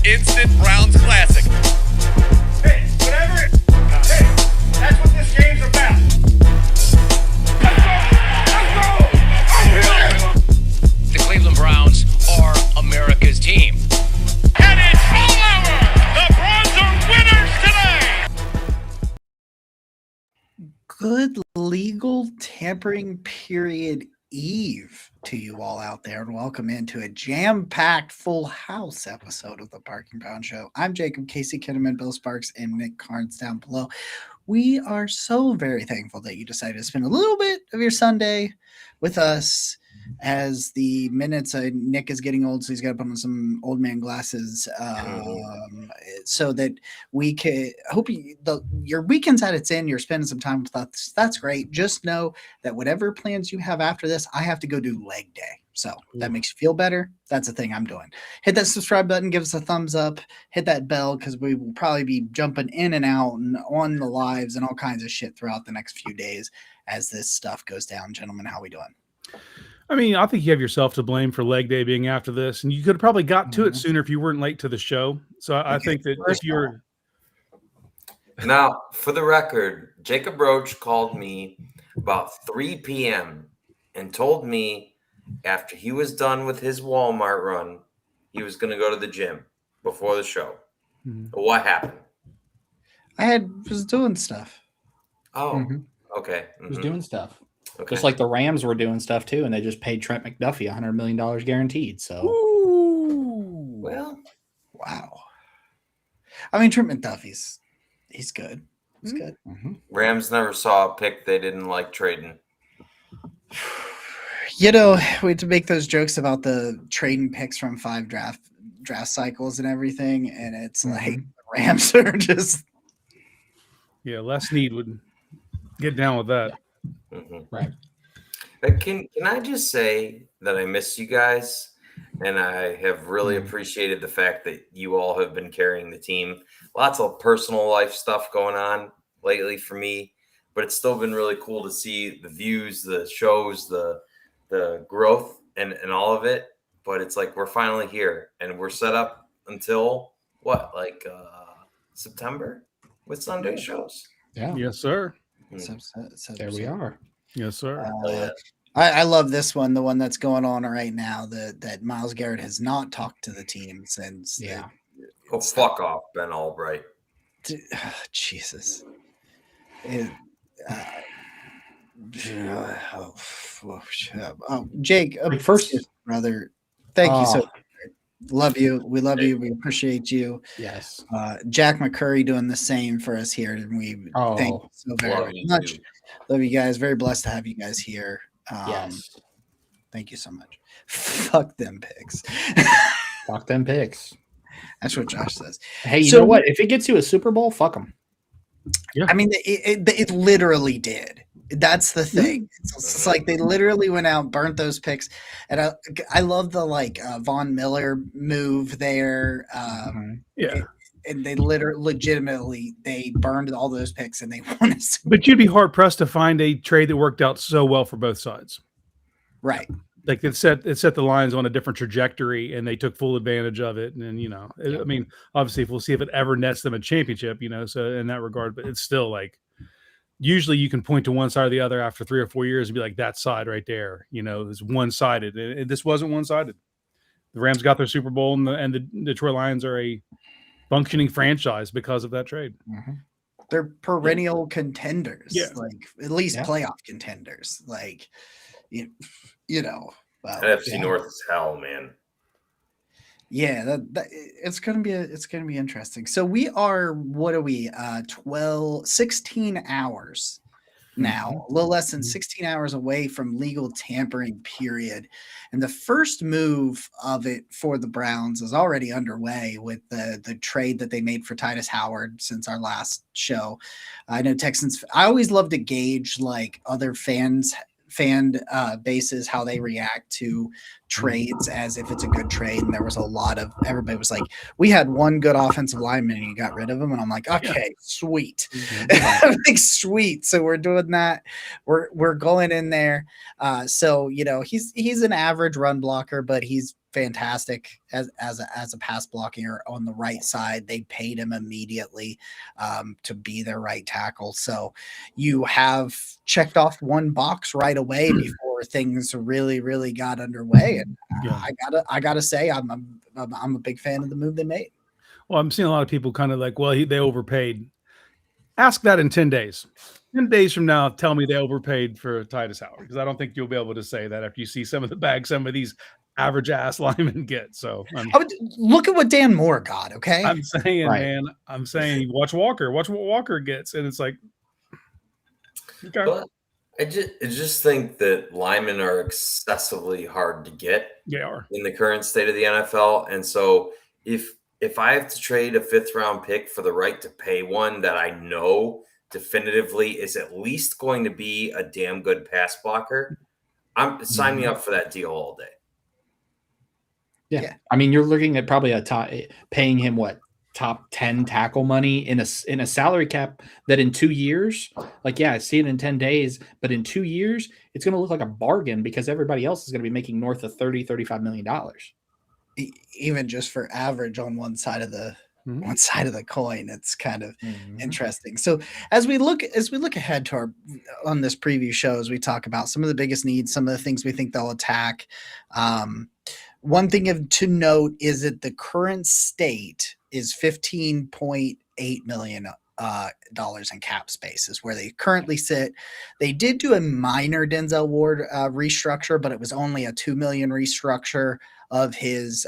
Instant Browns classic. Hey, whatever. Hey, that's what this game's about. The Cleveland Browns are America's team. And it's all over. The Browns are winners today. Good legal tampering period eve to you all out there, and welcome into a jam-packed full house episode of the Barking Brown Show. I'm Jacob, Casey Kinnaman, Bill Sparks, and Nick Carnes down below. We are so very thankful that you decided to spend a little bit of your Sunday with us as the minutes. Nick is getting old, so he's got to put on some old man glasses so that we can hope your weekend's at its end. You're spending some time with us. That's great. Just know that whatever plans you have after this, I have to go do leg day. So that makes you feel better. That's the thing I'm doing. Hit that subscribe button, give us a thumbs up, hit that bell, because we will probably be jumping in and out and on the lives and all kinds of shit throughout the next few days as this stuff goes down. Gentlemen, how we doing? I mean, I think you have yourself to blame for leg day being after this, and you could have probably got to it sooner if you weren't late to the show. So I think that if you're now, for the record, Jacob Roach called me about 3 p.m. and told me after he was done with his Walmart run, he was going to go to the gym before the show. What happened? I was doing stuff. Oh, okay. Was doing stuff. Okay. Just like the Rams were doing stuff too, and they just paid Trent McDuffie $100 million guaranteed. So, well, wow. I mean, Trent McDuffie's he's good. He's good. Rams never saw a pick they didn't like trading. You know, we had to make those jokes about the trading picks from 5 draft cycles and everything, and it's like the Rams are just Les Snead would get down with that. right. Can I just say that I miss you guys, and I have really appreciated the fact that you all have been carrying the team. Lots of personal life stuff going on lately for me, but it's still been really cool to see the views, the shows, the growth and all of it. But it's like we're finally here, and we're set up until September with Sunday shows. Yeah. Yes, sir. There we are. Yes, sir. I love this one, the one that's going on right now, that Myles Garrett has not talked to the team since. Oh, fuck off, Ben Albright. Jesus. Jake, First, brother, thank you so much. Love you. We love you. We appreciate you. yes. Jack McCurry doing the same for us here. And we thank you so very much. Too. Love you guys. Very blessed to have you guys here. Yes. Thank you so much. Fuck them picks. Fuck them picks. That's what Josh says. Hey, you know what? If it gets you a Super Bowl, fuck them. Yeah. I mean, it literally did. That's the thing. It's like they literally went out, burnt those picks, and I love the Von Miller move there. And they legitimately they burned all those picks and they won us. But you'd be hard pressed to find a trade that worked out so well for both sides. Right. like it set the Lions on a different trajectory, and they took full advantage of it. And I mean, obviously, if we'll see if it ever nets them a championship, so in that regard, but it's still like usually you can point to one side or the other after 3 or 4 years and be like, that side right there, it's one-sided. And this wasn't one-sided. The Rams got their Super Bowl, and the Detroit Lions are a functioning franchise because of that trade. Mm-hmm. They're perennial contenders, like at least playoff contenders. Like, NFC North is hell, man. Yeah, it's gonna be interesting. So we are, what are we? 16 hours now, a little less than 16 hours away from legal tampering period. And the first move of it for the Browns is already underway with the trade that they made for Titus Howard since our last show. I know Texans, I always love to gauge like other fan bases, how they react to trades as if it's a good trade. And there was everybody was like, we had one good offensive lineman and you got rid of him. And I'm like, okay, sweet. Like, sweet. So we're doing that. We're going in there. So, he's an average run blocker, but he's fantastic as a pass blocker on the right side. They paid him immediately to be their right tackle. So you have checked off one box right away before things really, really got underway. And I gotta say, I'm a big fan of the move they made. Well, I'm seeing a lot of people kind of like, well, they overpaid. Ask that in 10 days. 10 days from now, tell me they overpaid for Titus Howard, because I don't think you'll be able to say that after you see some of the bags some of these average ass linemen get. So look at what Dan Moore got. Okay, I'm saying, man, watch Walker. Watch what Walker gets, and it's like, okay. But I just think that linemen are excessively hard to get. They are in the current state of the NFL, and so if I have to trade a 5th round pick for the right to pay one that I know definitively is at least going to be a damn good pass blocker, sign me up for that deal all day. Yeah. I mean, you're looking at probably paying him top 10 tackle money in a salary cap that in 2 years, I see it in 10 days, but in 2 years, it's going to look like a bargain because everybody else is going to be making north of $30-35 million. Even just for average on one side of the coin, it's kind of interesting. So as we look ahead to on this preview show, as we talk about some of the biggest needs, some of the things we think they'll attack. One thing to note is that the current state is $15.8 million dollars in cap space is where they currently sit. They did do a minor Denzel Ward restructure, but it was only a $2 million restructure of his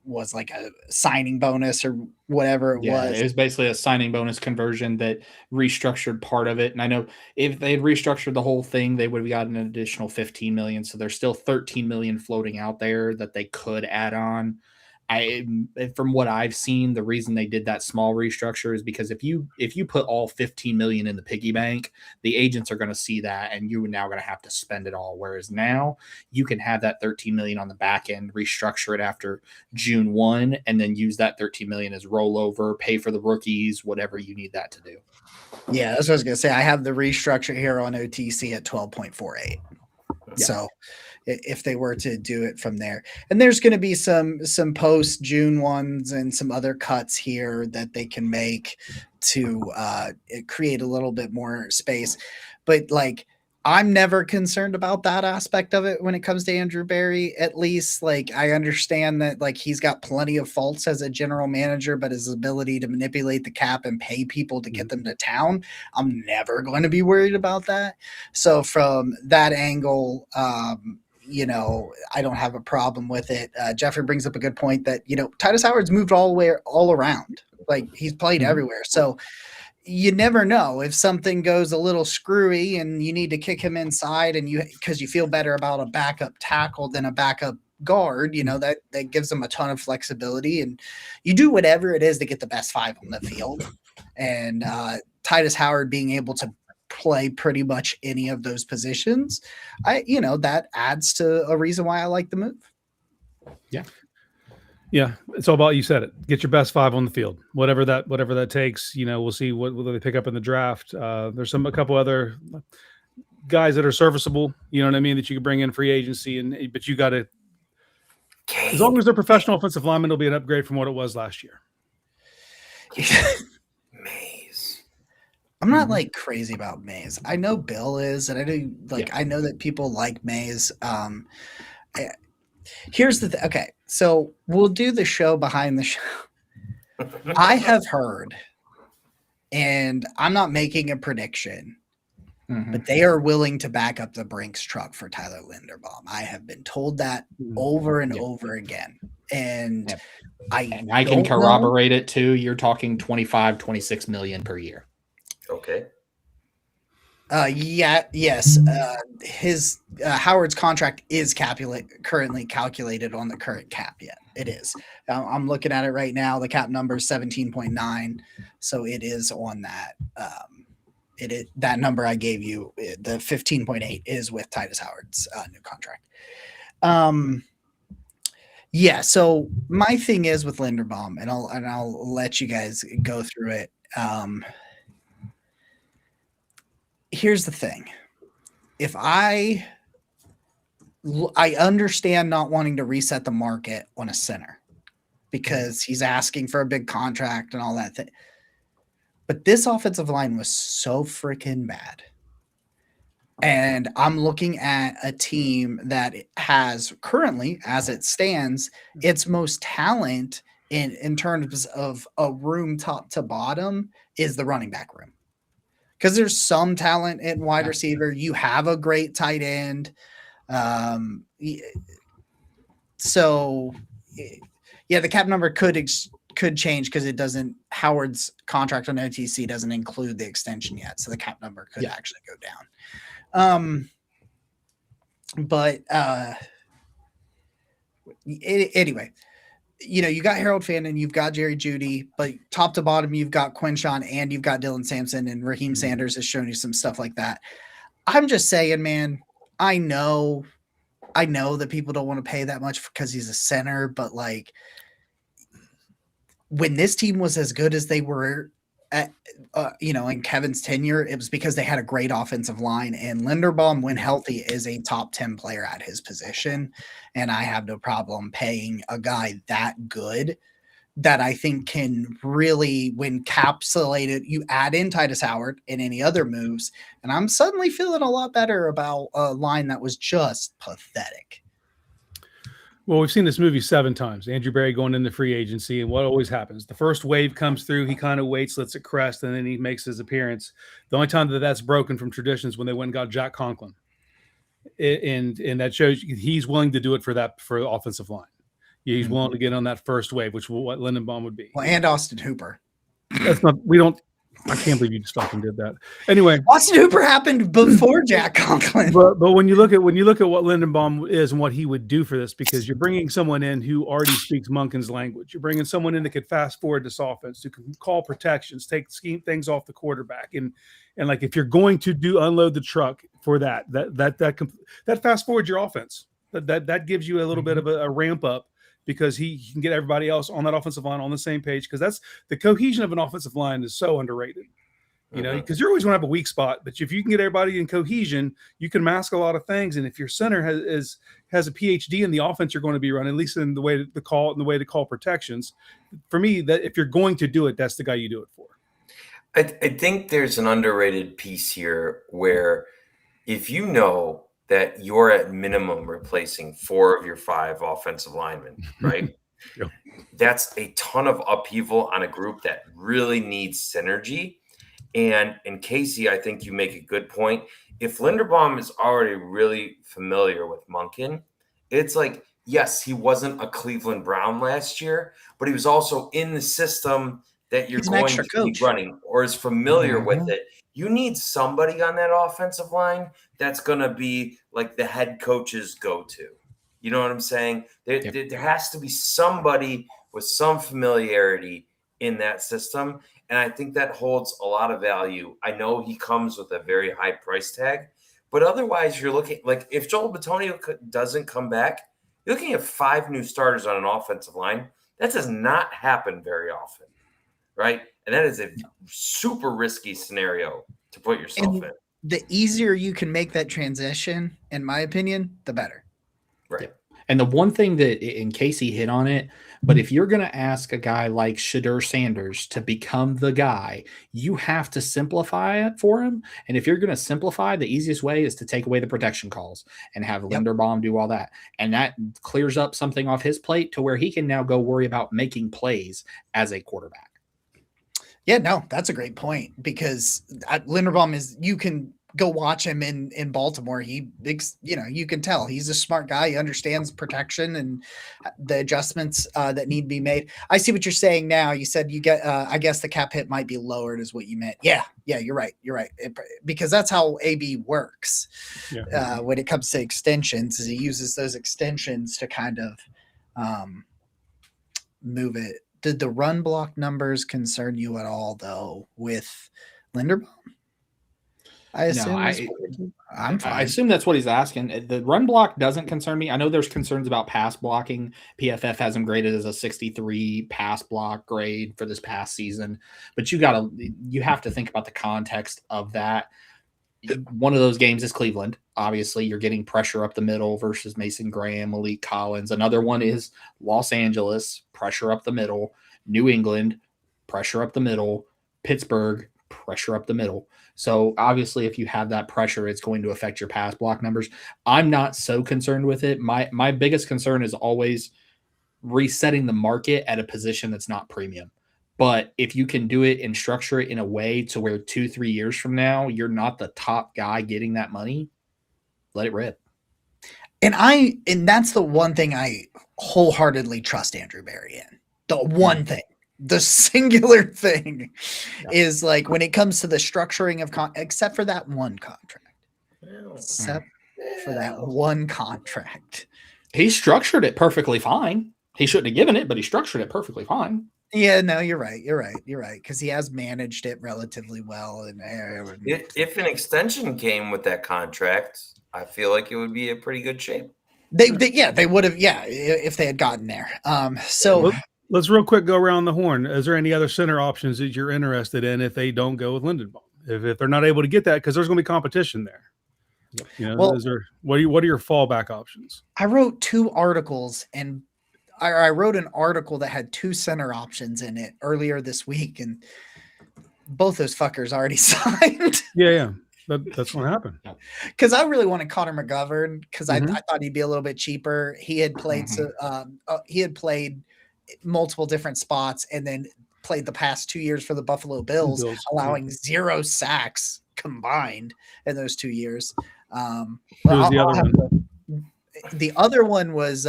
was like a signing bonus or whatever it was. It was basically a signing bonus conversion that restructured part of it. And I know if they had restructured the whole thing, they would have gotten an additional $15 million. So there's still $13 million floating out there that they could add on. From what I've seen, the reason they did that small restructure is because if you put all 15 million in the piggy bank, the agents are going to see that and you're now going to have to spend it all. Whereas now you can have that 13 million on the back end, restructure it after June 1, and then use that 13 million as rollover, pay for the rookies, whatever you need that to do. Yeah, that's what I was going to say. I have the restructure here on OTC at 12.48. Yeah. So if they were to do it from there, and there's going to be some post June ones and some other cuts here that they can make to create a little bit more space. But I'm never concerned about that aspect of it when it comes to Andrew Berry. At least I understand that he's got plenty of faults as a general manager, but his ability to manipulate the cap and pay people to get them to town, I'm never going to be worried about that. So from that angle, I don't have a problem with it. Jeffrey brings up a good point that, Titus Howard's moved all around. He's played everywhere. So you never know if something goes a little screwy and you need to kick him inside because you feel better about a backup tackle than a backup guard, that gives them a ton of flexibility, and you do whatever it is to get the best 5 on the field. And Titus Howard being able to play pretty much any of those positions, that adds to a reason why I like the move. Yeah, it's all about, you said it. Get your best 5 on the field, whatever that takes. We'll see what they pick up in the draft. There's a couple other guys that are serviceable. You know what I mean? That you can bring in free agency, but you got to, as long as they're professional offensive linemen, it'll be an upgrade from what it was last year. Mays. I'm not like crazy about Mays. I know Bill is, and I know I know that people like Mays. Here's the thing. Okay, so we'll do the show behind the show. I have heard, and I'm not making a prediction, but they are willing to back up the Brinks truck for Tyler Linderbaum. I have been told that over and over again. And I can corroborate it too. You're talking 26 million per year. Okay. Yes. His Howard's contract is currently calculated on the current cap. Yet it is. I'm looking at it right now. The cap number is 17.9, so it is on that. That number I gave you, the 15.8, is with Titus Howard's new contract. Yeah. So my thing is with Linderbaum, and I'll let you guys go through it. Here's the thing. If I understand not wanting to reset the market on a center because he's asking for a big contract and all that thing. But this offensive line was so freaking bad. And I'm looking at a team that has currently, as it stands, its most talent in terms of a room top to bottom is the running back room. Because there's some talent in wide receiver. You have a great tight end. So, yeah, the cap number could change because it doesn't. Howard's contract on OTC doesn't include the extension yet, so the cap number could actually go down. Anyway, you got Harold Fannin, you've got Jerry Jeudy, but top to bottom, you've got Quinshawn and you've got Dylan Sampson, and Raheem Sanders has shown you some stuff like that. I'm just saying, man, I know that people don't want to pay that much because he's a center, but like when this team was as good as they were at, in Kevin's tenure, it was because they had a great offensive line, and Linderbaum, when healthy, is a top 10 player at his position. And I have no problem paying a guy that good that I think can really, when encapsulated, you add in Titus Howard and any other moves. And I'm suddenly feeling a lot better about a line that was just pathetic. Well, we've seen this movie 7 times. Andrew Berry going into free agency, and what always happens? The first wave comes through, he kind of waits, lets it crest, and then he makes his appearance. The only time that's broken from tradition is when they went and got Jack Conklin. And that shows he's willing to do it for offensive line. He's willing to get on that first wave, which what Linderbaum would be. Well, and Austin Hooper. I can't believe you just fucking did that. Anyway, Austin Hooper happened before Jack Conklin. But when you look at what Linderbaum is and what he would do for this, because you're bringing someone in who already speaks Monken's language. You're bringing someone in that could fast forward this offense, who can call protections, scheme things off the quarterback, and like if you're going to unload the truck for that fast forwards your offense. That gives you a little bit of a ramp up. Because he can get everybody else on that offensive line on the same page. Because that's the cohesion of an offensive line is so underrated, because you're always going to have a weak spot. But if you can get everybody in cohesion, you can mask a lot of things. And if your center has a PhD in the offense you're going to be running, at least in the way to call protections, for me, that if you're going to do it, that's the guy you do it for. I think there's an underrated piece here where if you know that you're at minimum replacing 4 of your 5 offensive linemen, right? Yep. That's a ton of upheaval on a group that really needs synergy. And Casey, I think you make a good point. If Linderbaum is already really familiar with Monken, it's like, yes, he wasn't a Cleveland Brown last year, but he was also in the system that you're going to keep running or is familiar with it. You need somebody on that offensive line that's going to be like the head coach's go-to. You know what I'm saying? There has to be somebody with some familiarity in that system, and I think that holds a lot of value. I know he comes with a very high price tag, but otherwise you're looking – like if Joel Bitonio doesn't come back, you're looking at 5 new starters on an offensive line. That does not happen very often, right? And that is a super risky scenario to put yourself in. the easier you can make that transition, in my opinion, the better. Right. And the one thing that, in Casey hit on it, but if you're going to ask a guy like Shadur Sanders to become the guy, you have to simplify it for him. And if you're going to simplify, the easiest way is to take away the protection calls and have Linderbaum do all that. And that clears up something off his plate to where he can now go worry about making plays as a quarterback. Yeah, no, that's a great point, because Linderbaum is, you can go watch him in Baltimore. You can tell he's a smart guy. He understands protection and the adjustments that need to be made. I see what you're saying now. You said you get, I guess the cap hit might be lowered is what you meant. Yeah, you're right. Because that's how AB works when it comes to extensions, is he uses those extensions to kind of move it. Did the run block numbers concern you at all, though, with Linderbaum? I assume. No, I'm fine. I assume that's what he's asking. The run block doesn't concern me. I know there's concerns about pass blocking. PFF has him graded as a 63 pass block grade for this past season, but you have to think about the context of that. One of those games is Cleveland. Obviously, you're getting pressure up the middle versus Mason Graham, Malik Collins. Another one is Los Angeles, pressure up the middle. New England, pressure up the middle. Pittsburgh, pressure up the middle. So obviously, if you have that pressure, it's going to affect your pass block numbers. I'm not so concerned with it. My biggest concern is always resetting the market at a position that's not premium. But if you can do it and structure it in a way to where 2-3 years from now, you're not the top guy getting that money, let it rip. And that's the one thing I wholeheartedly trust Andrew Berry in. The one thing. The singular thing is, like, when it comes to the structuring of except for that one contract. For that one contract. He structured it perfectly fine. He shouldn't have given it, but he structured it perfectly fine. Yeah, no, you're right. Because he has managed it relatively well. And if an extension came with that contract, I feel like it would be a pretty good shape. They would have, if they had gotten there. So let's real quick go around the horn. Is there any other center options that you're interested in if they don't go with Linderbaum? If they're not able to get that, because there's going to be competition there. What are your fallback options? I wrote 2 articles, and I wrote an article that had 2 center options in it earlier this week, and both those fuckers already signed. Yeah. That's what happened. Because I really wanted Connor McGovern, because I thought he'd be a little bit cheaper. He had played he had played multiple different spots, and then played the past 2 years for the Buffalo Bills, allowing 0 sacks combined in those 2 years. Who was the other one? The other one was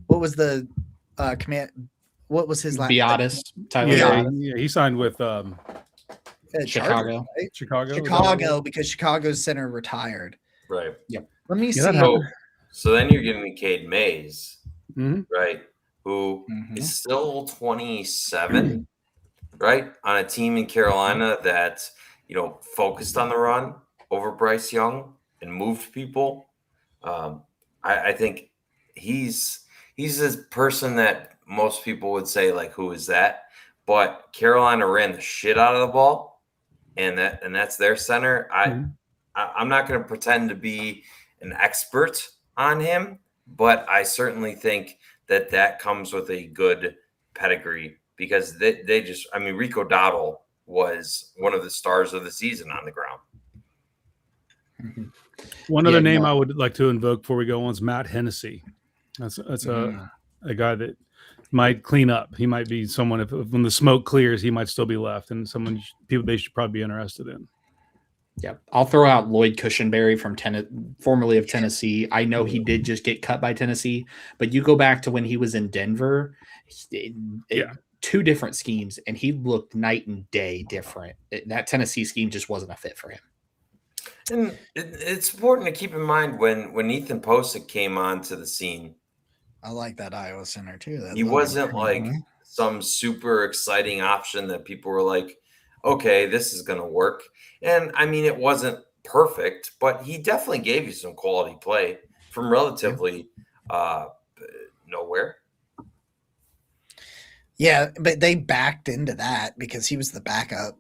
what was the command? What was his last? Biotis. Yeah, he signed with Chicago. Right? Chicago, because Chicago's center retired. Right. Yep. Let me see. So then you're getting Cade Mays, right? Who is still 27, right? On a team in Carolina that, focused on the run over Bryce Young and moved people. I think he's this person that most people would say, like, who is that? But Carolina ran the shit out of the ball, and that's their center. I'm not going to pretend to be an expert on him, but I certainly think that comes with a good pedigree, because they just, Rico Dowdle was one of the stars of the season on the ground. One other name I would like to invoke before we go on is Matt Hennessy. That's a guy that might clean up. He might be someone, if when the smoke clears, he might still be left, and people they should probably be interested in. Yeah, I'll throw out Lloyd Cushenberry from formerly of Tennessee. I know he did just get cut by Tennessee, but you go back to when he was in Denver, 2 different schemes, and he looked night and day different. That Tennessee scheme just wasn't a fit for him. And it's important to keep in mind when Ethan Posick came onto the scene. I like that Iowa center too. He wasn't like some super exciting option that people were like, okay, this is going to work. And it wasn't perfect, but he definitely gave you some quality play from relatively nowhere. Yeah, but they backed into that because he was the backup.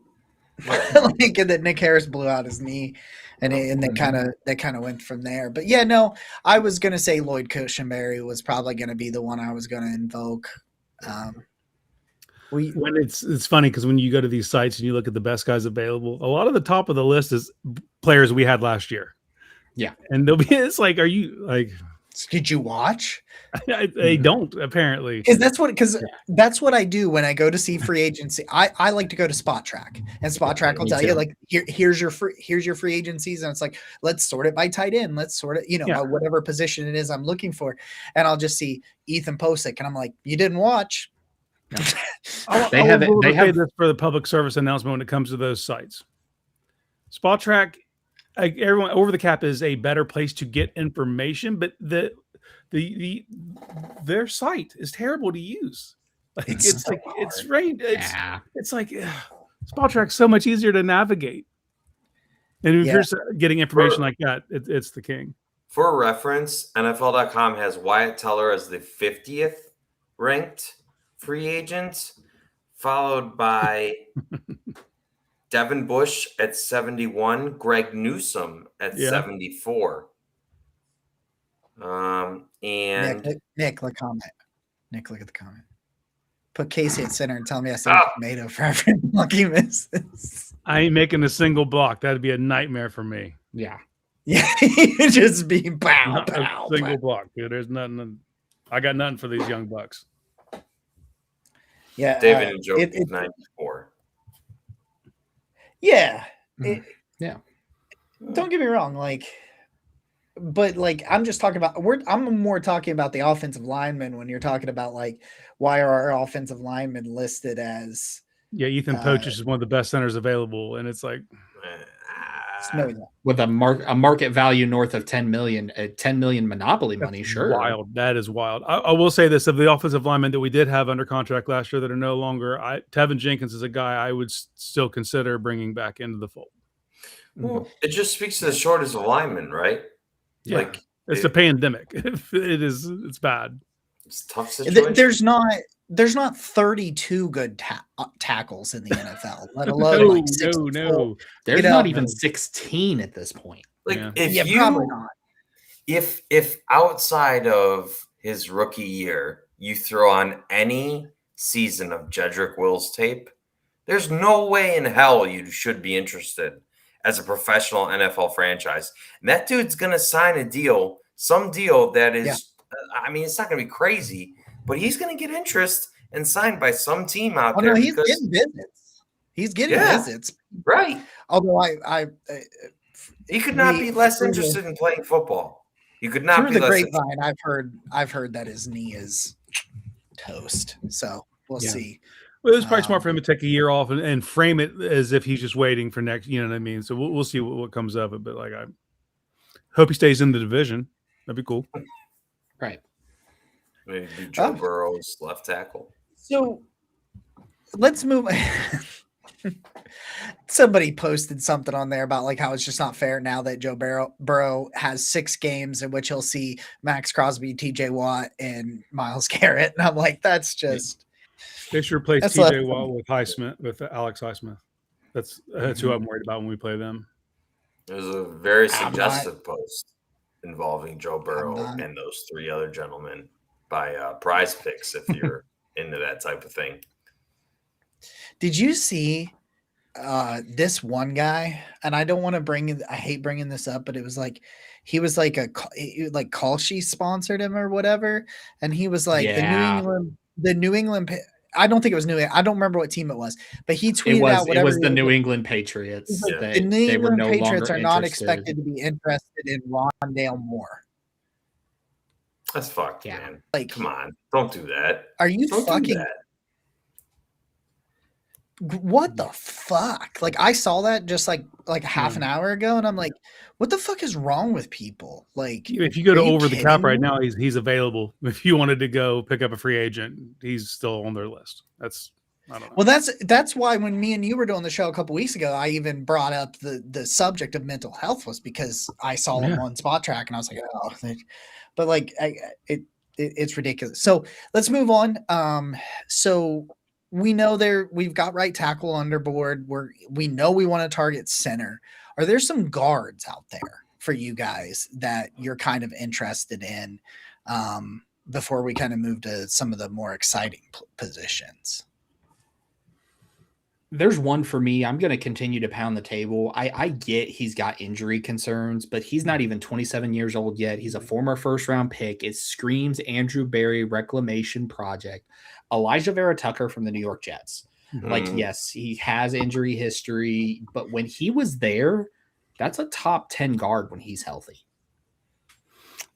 Like, and then Nick Harris blew out his knee, and that kind of went from there. But yeah, no, I was gonna say Lloyd Cushenberry was probably gonna be the one I was gonna invoke. When it's funny because when you go to these sites and you look at the best guys available, a lot of the top of the list is players we had last year. Yeah, and it's like, are you like? Did you watch? They don't apparently, because that's what I do when I go to see free agency. I like to go to Spot Track, and Spot Track will tell you like here's your free agencies, and it's like let's sort it by tight end, let's sort it by whatever position it is I'm looking for, and I'll just see Ethan Posick, and I'm like, you didn't watch. They have this for the public service announcement when it comes to those sites. Spot Track. Everyone over the cap is a better place to get information, but their site is terrible to use. Like, it's like Spot Track's so much easier to navigate. And if you're getting information like that, it's the king. For reference, NFL.com has Wyatt Teller as the 50th ranked free agent, followed by Devin Bush at 71, Greg Newsome at 74. And Nick, look comment. Nick, look at the comment. Put Casey at center and tell me I said tomato for every lucky misses. I ain't making a single block. That'd be a nightmare for me. Yeah. Yeah, you just be pow. Block, dude. There's nothing. I got nothing for these young bucks. Yeah, David and Joe 94. Yeah. Yeah. Don't get me wrong, but I'm just talking about I'm more talking about the offensive linemen when you're talking about like why are our offensive linemen listed as Ethan Poach is one of the best centers available, and it's like with a market value north of 10 million, 10 million monopoly money. Sure. Wild. That is wild. I will say this, of the offensive linemen that we did have under contract last year that are no longer, Tevin Jenkins is a guy I would still consider bringing back into the fold. Well, it just speaks to the shortage of linemen, right? Yeah. Like it's a pandemic. It's bad. It's a tough situation. There's not 32 good tackles in the NFL, let alone no. There's not even 16 at this point. Probably not. If outside of his rookie year, you throw on any season of Jedrick Wills tape, there's no way in hell you should be interested as a professional NFL franchise. And that dude's going to sign a deal, some deal that is, it's not going to be crazy, but he's going to get interest and signed by some team out there. No, he's getting visits. He's getting visits. Right. Although he could not be less interested in playing football. You could not be less grapevine. I've heard that his knee is toast. So we'll see. Well, it was probably smart for him to take a year off and frame it as if he's just waiting for next. You know what I mean? So we'll see what comes of it. But I hope he stays in the division. That'd be cool. Right. Maybe Joe Burrow's left tackle. So let's move. Somebody posted something on there about how it's just not fair now that Joe Burrow has 6 games in which he'll see Max Crosby, TJ Watt, and Myles Garrett. And I'm like, that's just. They should replace TJ Watt with Alex Highsmith. That's who I'm worried about when we play them. There's a very suggestive post involving Joe Burrow and those 3 other gentlemen by Prize Picks if you're into that type of thing. Did you see this one guy? And I don't want to I hate bringing this up, but it was he was Call She sponsored him or whatever. And he was the New England, I don't think it was I don't remember what team it was, but he tweeted out whatever. It was the New England Patriots. The New England Patriots are not expected to be interested in Rondale Moore. That's fucked, man. Come on, don't do that. Are you fucking? What the fuck? I saw that just like half an hour ago, and I'm like, what the fuck is wrong with people? If you go to Over the Cap right now, he's available. If you wanted to go pick up a free agent, he's still on their list. I don't know. Well, that's why when me and you were doing the show a couple weeks ago, I even brought up the subject of mental health was because I saw him on Spot Track, and I was like, oh, but it's ridiculous. So let's move on. So we know we've got right tackle under board. We know we want to target center. Are there some guards out there for you guys that you're kind of interested in before we kind of move to some of the more exciting positions? There's one for me. I'm going to continue to pound the table. I get he's got injury concerns, but he's not even 27 years old yet. He's a former first-round pick. It screams Andrew Berry reclamation project. Elijah Vera Tucker from the New York Jets. Like, yes, he has injury history, but when he was there, that's a top 10 guard when he's healthy.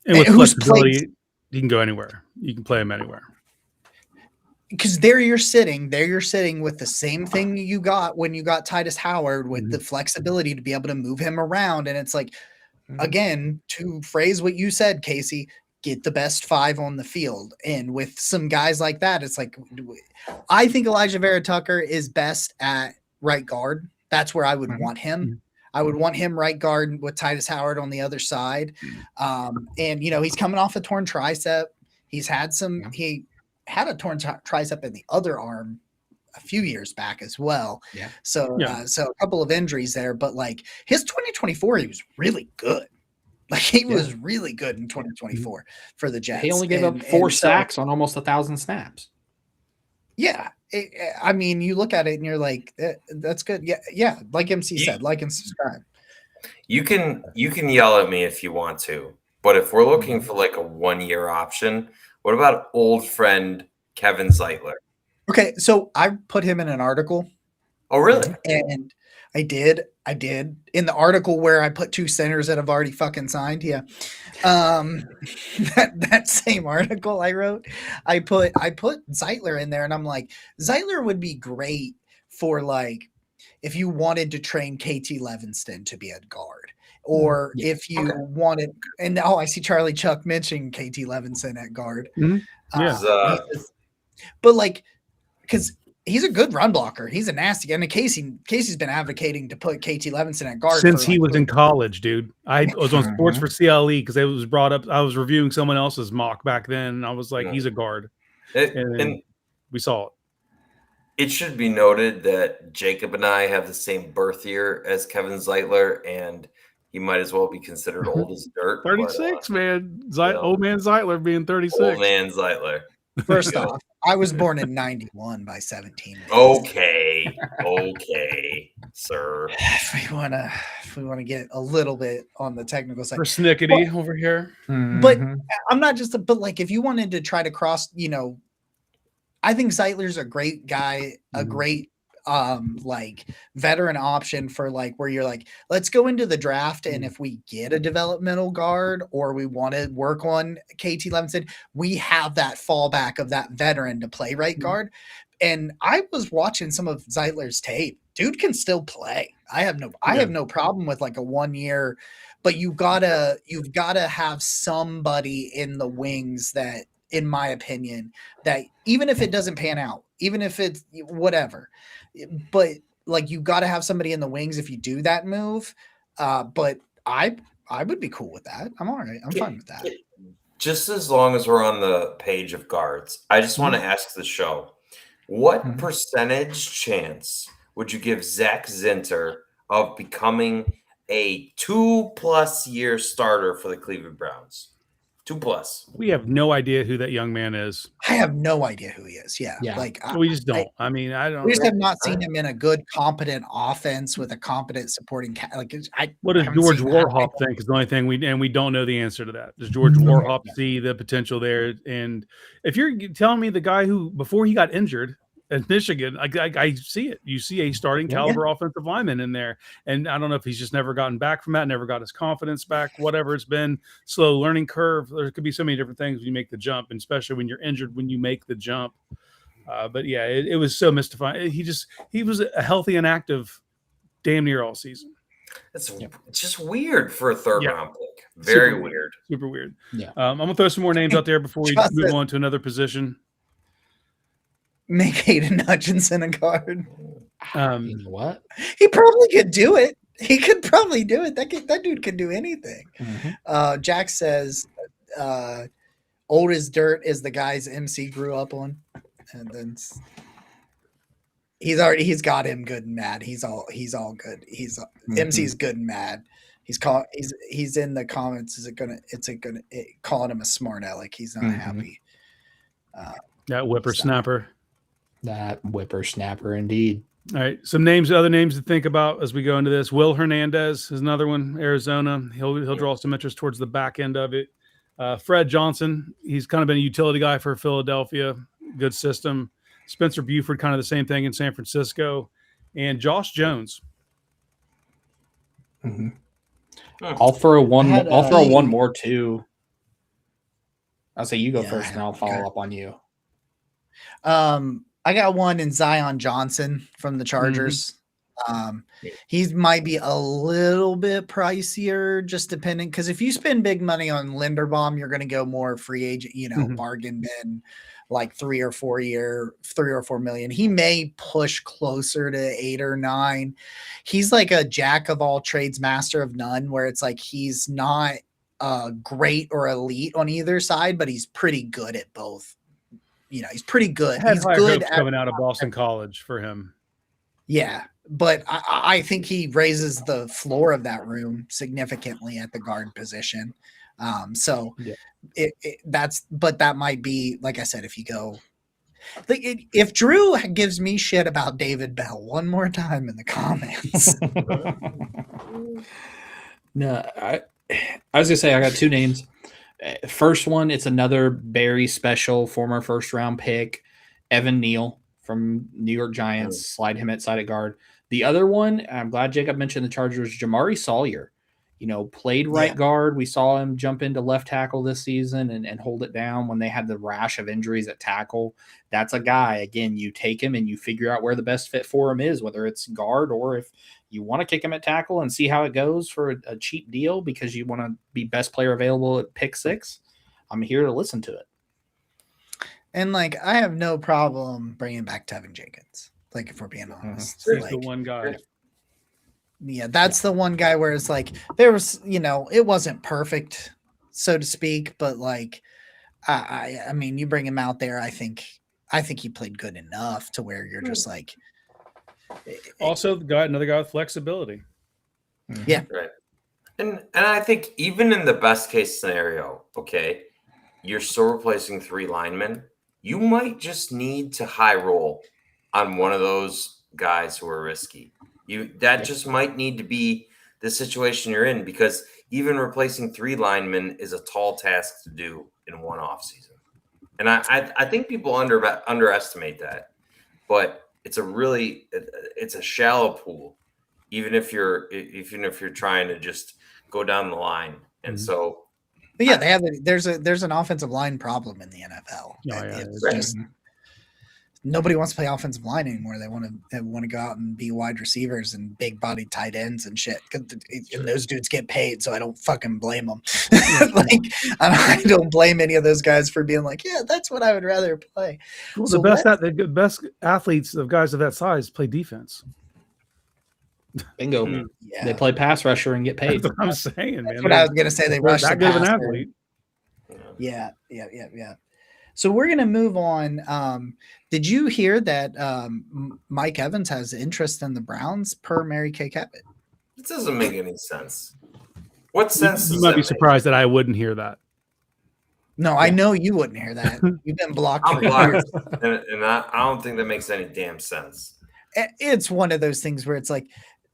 And with flexibility, he can go anywhere. You can play him anywhere. Because there you're sitting with the same thing you got when you got Titus Howard with the flexibility to be able to move him around. And it's like, again, to phrase what you said, Casey, get the best 5 on the field. And with some guys like that, it's like, I think Elijah Vera Tucker is best at right guard. That's where I would want him. I would want him right guard with Titus Howard on the other side. And, he's coming off a torn tricep. He's had he had a torn tricep in the other arm a few years back as well. Yeah. So a couple of injuries there, but like his 2024, he was really good. Like he was really good in 2024 for the Jets. He only gave up 4 sacks on almost 1,000 snaps. Yeah. I mean, you look at it and you're like, that's good. Yeah. Yeah. Like MC said, like and subscribe. You can yell at me if you want to, but if we're looking for like a 1-year option, what about old friend Kevin Zeitler? Okay, so I put him in an article. Oh, really? And I did in the article where I put 2 centers that have already fucking signed. Yeah. That same article I wrote, I put Zeitler in there, and I'm like, Zeitler would be great for like if you wanted to train KT Levinston to be a guard. Or if you wanted, and now I see Charlie Chuck mentioning KT Levinson at guard. But like, because he's a good run blocker. He's a nasty. And Casey's been advocating to put KT Levinson at guard since he was in college, dude. I was on Sports for CLE because it was brought up. I was reviewing someone else's mock back then, and I was like, he's a guard. And we saw it. It should be noted that Jacob and I have the same birth year as Kevin Zeitler, and he might as well be considered old as dirt. 36, man. Old man Zeitler being 36. Old man Zeitler. First off, I was born in 91 by 17 days. Okay, sir. If we want to get a little bit on the technical side. Persnickety over here. But I'm not but like if you wanted to try to cross, I think Zeitler's a great guy, a great like veteran option for like where you're like, let's go into the draft, and if we get a developmental guard or we want to work on KT Levinson, we have that fallback of that veteran to play right guard. And I was watching some of Zeitler's tape. Dude can still play. I have no problem with like a 1 year, but you've gotta have somebody in the wings that, in my opinion, that even if it doesn't pan out, even if it's whatever, but like you got to have somebody in the wings if you do that move. But I would be cool with that. I'm all right. I'm fine with that. Just as long as we're on the page of guards, I just want to ask the show, what percentage chance would you give Zach Zinter of becoming a 2+ year starter for the Cleveland Browns? 2+. We have no idea who that young man is. I have no idea who he is. Yeah. Like we just don't. I don't. We just have not seen him in a good, competent offense with a competent supporting. What does George Warhop think is the only thing we don't know the answer to that. Does George Warhop see the potential there? And if you're telling me the guy who before he got injured at Michigan, I see it. You see a starting caliber offensive lineman in there. And I don't know if he's just never gotten back from that, never got his confidence back, whatever it's been, slow learning curve. There could be so many different things when you make the jump, and especially when you're injured when you make the jump. But yeah, it was so mystifying. He was a healthy and active damn near all season. It's just weird for a third round pick. Very weird. Super weird. Yeah. I'm going to throw some more names out there before we move on to another position. Make Hayden Hutchinson a guard. What? He probably could do it. He could probably do it. That dude could do anything. Jack says, "Old as dirt" is the guys MC grew up on, and then He's got him good and mad. He's all good. MC's good and mad. He's in the comments. Calling him a smart aleck. He's not happy. That whippersnapper. That whippersnapper, indeed. All right, other names to think about as we go into this. Will Hernandez is another one, Arizona. He'll draw some interest towards the back end of it. Fred Johnson, he's kind of been a utility guy for Philadelphia. Good system. Spencer Buford, kind of the same thing in San Francisco. And Josh Jones. Mm-hmm. I'll throw one more too. I'll say you go first, and I'll follow up on you. I got one in Zion Johnson from the Chargers. He might be a little bit pricier, just depending, because if you spend big money on Linderbaum, you're going to go more free agent, bargain bin, like 3 or 4 million. He may push closer to 8 or 9. He's like a jack of all trades, master of none, where it's like he's not great or elite on either side, but he's pretty good at both. He's pretty good. He's good coming out of Boston College for him. Yeah, but I think he raises the floor of that room significantly at the guard position. That might be, like I said, if you go, if Drew gives me shit about David Bell one more time in the comments. No, I was gonna say I got 2 names. First one, it's another very special former first-round pick, Evan Neal from New York Giants. Slide him at side at guard. The other one, I'm glad Jacob mentioned the Chargers, Jamari Sawyer. Played right guard. We saw him jump into left tackle this season and hold it down when they had the rash of injuries at tackle. That's a guy, again, you take him and you figure out where the best fit for him is, whether it's guard or if you want to kick him at tackle and see how it goes for a cheap deal because you want to be best player available at pick 6. I'm here to listen to it. And I have no problem bringing back Tevin Jenkins. If we're being honest, He's the one guy. Yeah, that's the one guy where it's there was, it wasn't perfect, so to speak, but I mean, you bring him out there, I think he played good enough to where you're just also another guy with flexibility. Yeah. Right. And I think even in the best case scenario, okay, you're still replacing 3 linemen. You might just need to high roll on one of those guys who are risky. That just might need to be the situation you're in, because even replacing 3 linemen is a tall task to do in one offseason. And I think people underestimate that, but it's a shallow pool, even if you're trying to just go down the line. And so, but yeah, there's an offensive line problem in the NFL. It's just nobody wants to play offensive line anymore. They want to go out and be wide receivers and big bodied tight ends and shit. And those dudes get paid, so I don't fucking blame them. I don't blame any of those guys for being yeah, that's what I would rather play. Well, so the best athletes of guys of that size play defense. Bingo. Yeah. They play pass rusher and get paid. That's what I'm saying, man. That's what I was gonna say. They rush that good of an athlete. Yeah. So we're going to move on. Did you hear that Mike Evans has interest in the Browns per Mary Kay Cabot? It doesn't make any sense. What sense? You might be surprised that I wouldn't hear that. No, I know you wouldn't hear that. You've been blocked. I'm blocked, and I don't think that makes any damn sense. It's one of those things where it's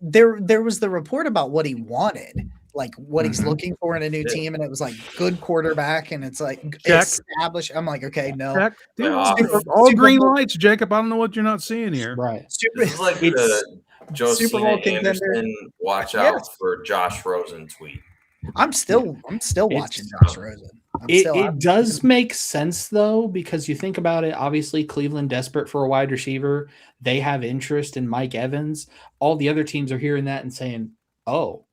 there was the report about what he wanted. What he's looking for in a new team, and it was good quarterback, and it's established. I'm okay, no. Dude, all green lights, Jacob. I don't know what you're not seeing here. Right. This is like the Josina Anderson watch out for Josh Rosen tweet. I'm still watching Josh Rosen. It does make sense though, because you think about it. Obviously, Cleveland desperate for a wide receiver. They have interest in Mike Evans. All the other teams are hearing that and saying, "Oh,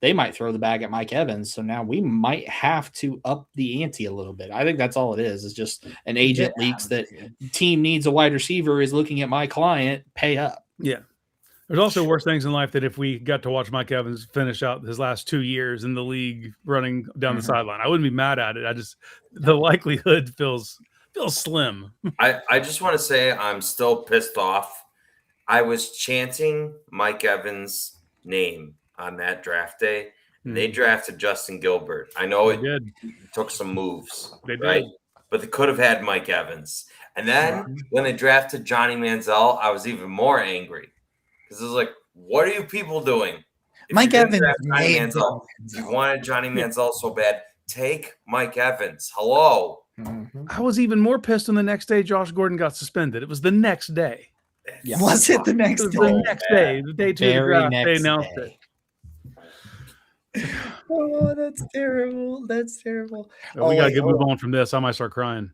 they might throw the bag at Mike Evans, so now we might have to up the ante a little bit." I think that's all it is. It's just an agent leaks that team needs a wide receiver, is looking at my client, pay up. Yeah. There's also worse things in life that if we got to watch Mike Evans finish out his last 2 years in the league running down the sideline, I wouldn't be mad at it. The likelihood feels slim. I just want to say I'm still pissed off I was chanting Mike Evans' name on that draft day, and they drafted Justin Gilbert. I know They did. took some moves, They right? did. But they could have had Mike Evans. And then when they drafted Johnny Manziel, I was even more angry because it was like, what are you people doing? If Mike you're gonna Evans draft Johnny made Manziel, Manziel. you wanted Johnny Manziel so bad, take Mike Evans. Hello. I was even more pissed when the next day Josh Gordon got suspended. It was the next day. Yeah. Was it the It next was day? the next day. The day two of the Very draft, they next announced day. it. Oh, that's terrible. That's terrible. We got to wait, get hold move on from this. I might start crying.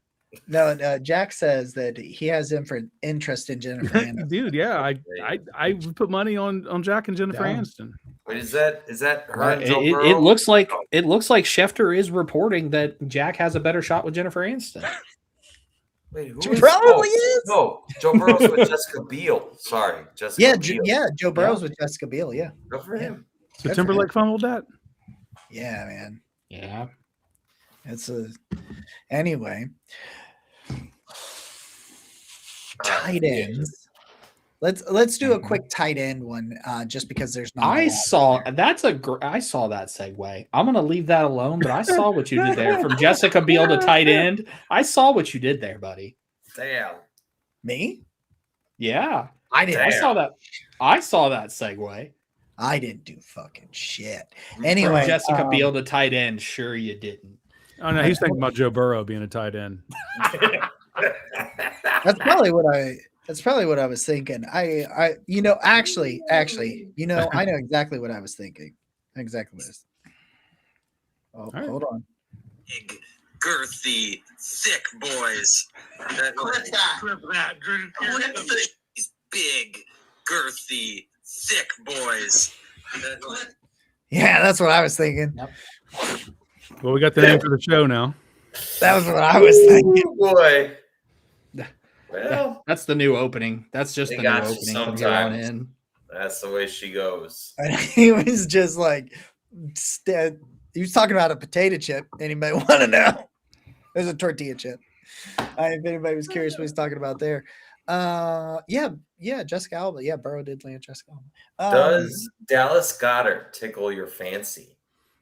No, Jack says that he has interest in Jennifer Aniston. Dude, yeah. I would put money on Jack and Jennifer Yeah. Aniston. Wait, is that her and Joe It Burrow? looks like Schefter is reporting that Jack has a better shot with Jennifer Aniston. Wait, who She is? probably is. No, Joe Burrow's with Jessica Biel. Sorry, Jessica Biel. Joe Burrow's with Jessica Biel. Yeah, Good for him. So Timberlake fumbled that? yeah, man. Yeah. It's anyway. Tight ends. Let's do a quick tight end one, just because there's not. I saw that segue. I'm gonna leave that alone, but I saw what you did there from Jessica Biel to tight end. I saw what you did there, buddy. Damn. Me. Yeah, I didn't. I saw that. I saw that segue. I didn't do fucking shit. Anyway, From Jessica Biel to tight end. Sure, you didn't. Oh no, he's thinking about Joe Burrow being a tight end. That's probably what I was thinking. I actually, I know exactly what I was thinking. Exactly this. Oh, right. hold on. Big, girthy, thick boys. These big, girthy, thick boys. Yeah, that's what I was thinking. Well, we got the name for the show now. That was what I was thinking. Oh, boy. Well, That's the new opening. That's just They the new got you opening from here on sometimes. in. that's the way she goes. And he was just like, he was talking about a potato chip. Anybody want to know? There's a tortilla chip. If anybody was curious what he's talking about there. Yeah, Jessica Alba. Yeah, Burrow did land Jessica Alba. Does Dallas Goedert tickle your fancy?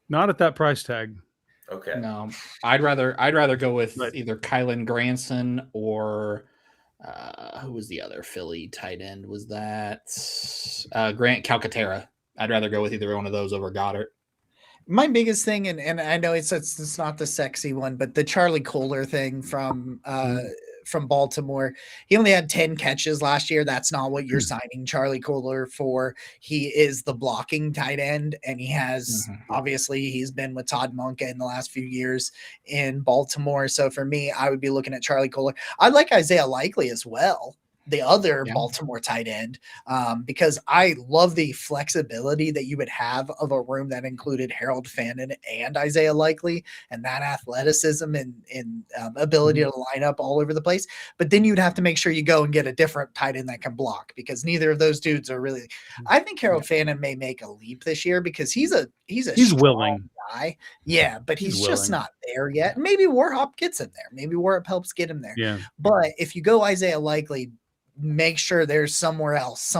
Not at that price tag. Okay. No, I'd rather go with Right. either Kylan Granson or who was the other Philly tight end? Was that Grant Calcaterra? I'd rather go with either one of those over Goddard. My biggest thing, and I know it's not the sexy one, but the Charlie Kohler thing from Baltimore. He only had 10 catches last year. That's not what you're signing Charlie Kohler for. He is the blocking tight end, and he has obviously he's been with Todd Monken in the last few years in Baltimore. So for me, I would be looking at Charlie Kohler. I like Isaiah Likely as well, the other Baltimore tight end, because I love the flexibility that you would have of a room that included Harold Fannin and Isaiah Likely, and that athleticism and ability to line up all over the place. But then you'd have to make sure you go and get a different tight end that can block, because neither of those dudes are really. I think Harold Fannin may make a leap this year because he's strong willing guy. Yeah, but he's just willing. not there yet. Maybe Warhop gets him there. Maybe Warhop helps get him there. Yeah. But if you go Isaiah Likely, make sure there's somewhere else,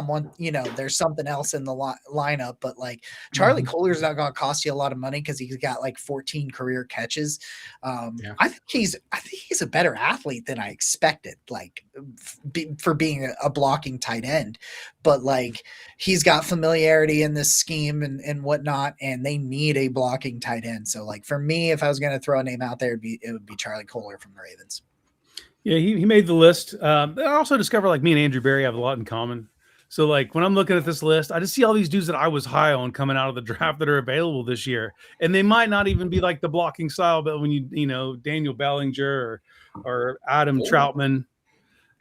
there's something else in the lineup. But like Charlie Kohler's not going to cost you a lot of money because he's got like 14 career catches. I think he's a better athlete than I expected, like for being a blocking tight end. But like he's got familiarity in this scheme and whatnot, and they need a blocking tight end. So like for me, if I was going to throw a name out there, it would be Charlie Kohler from the Ravens. Yeah, he made the list. I also discovered like me and Andrew Berry have a lot in common. So like when I'm looking at this list, I just see all these dudes that I was high on coming out of the draft that are available this year. And they might not even be like the blocking style, but when you know, Daniel Bellinger or Adam Troutman,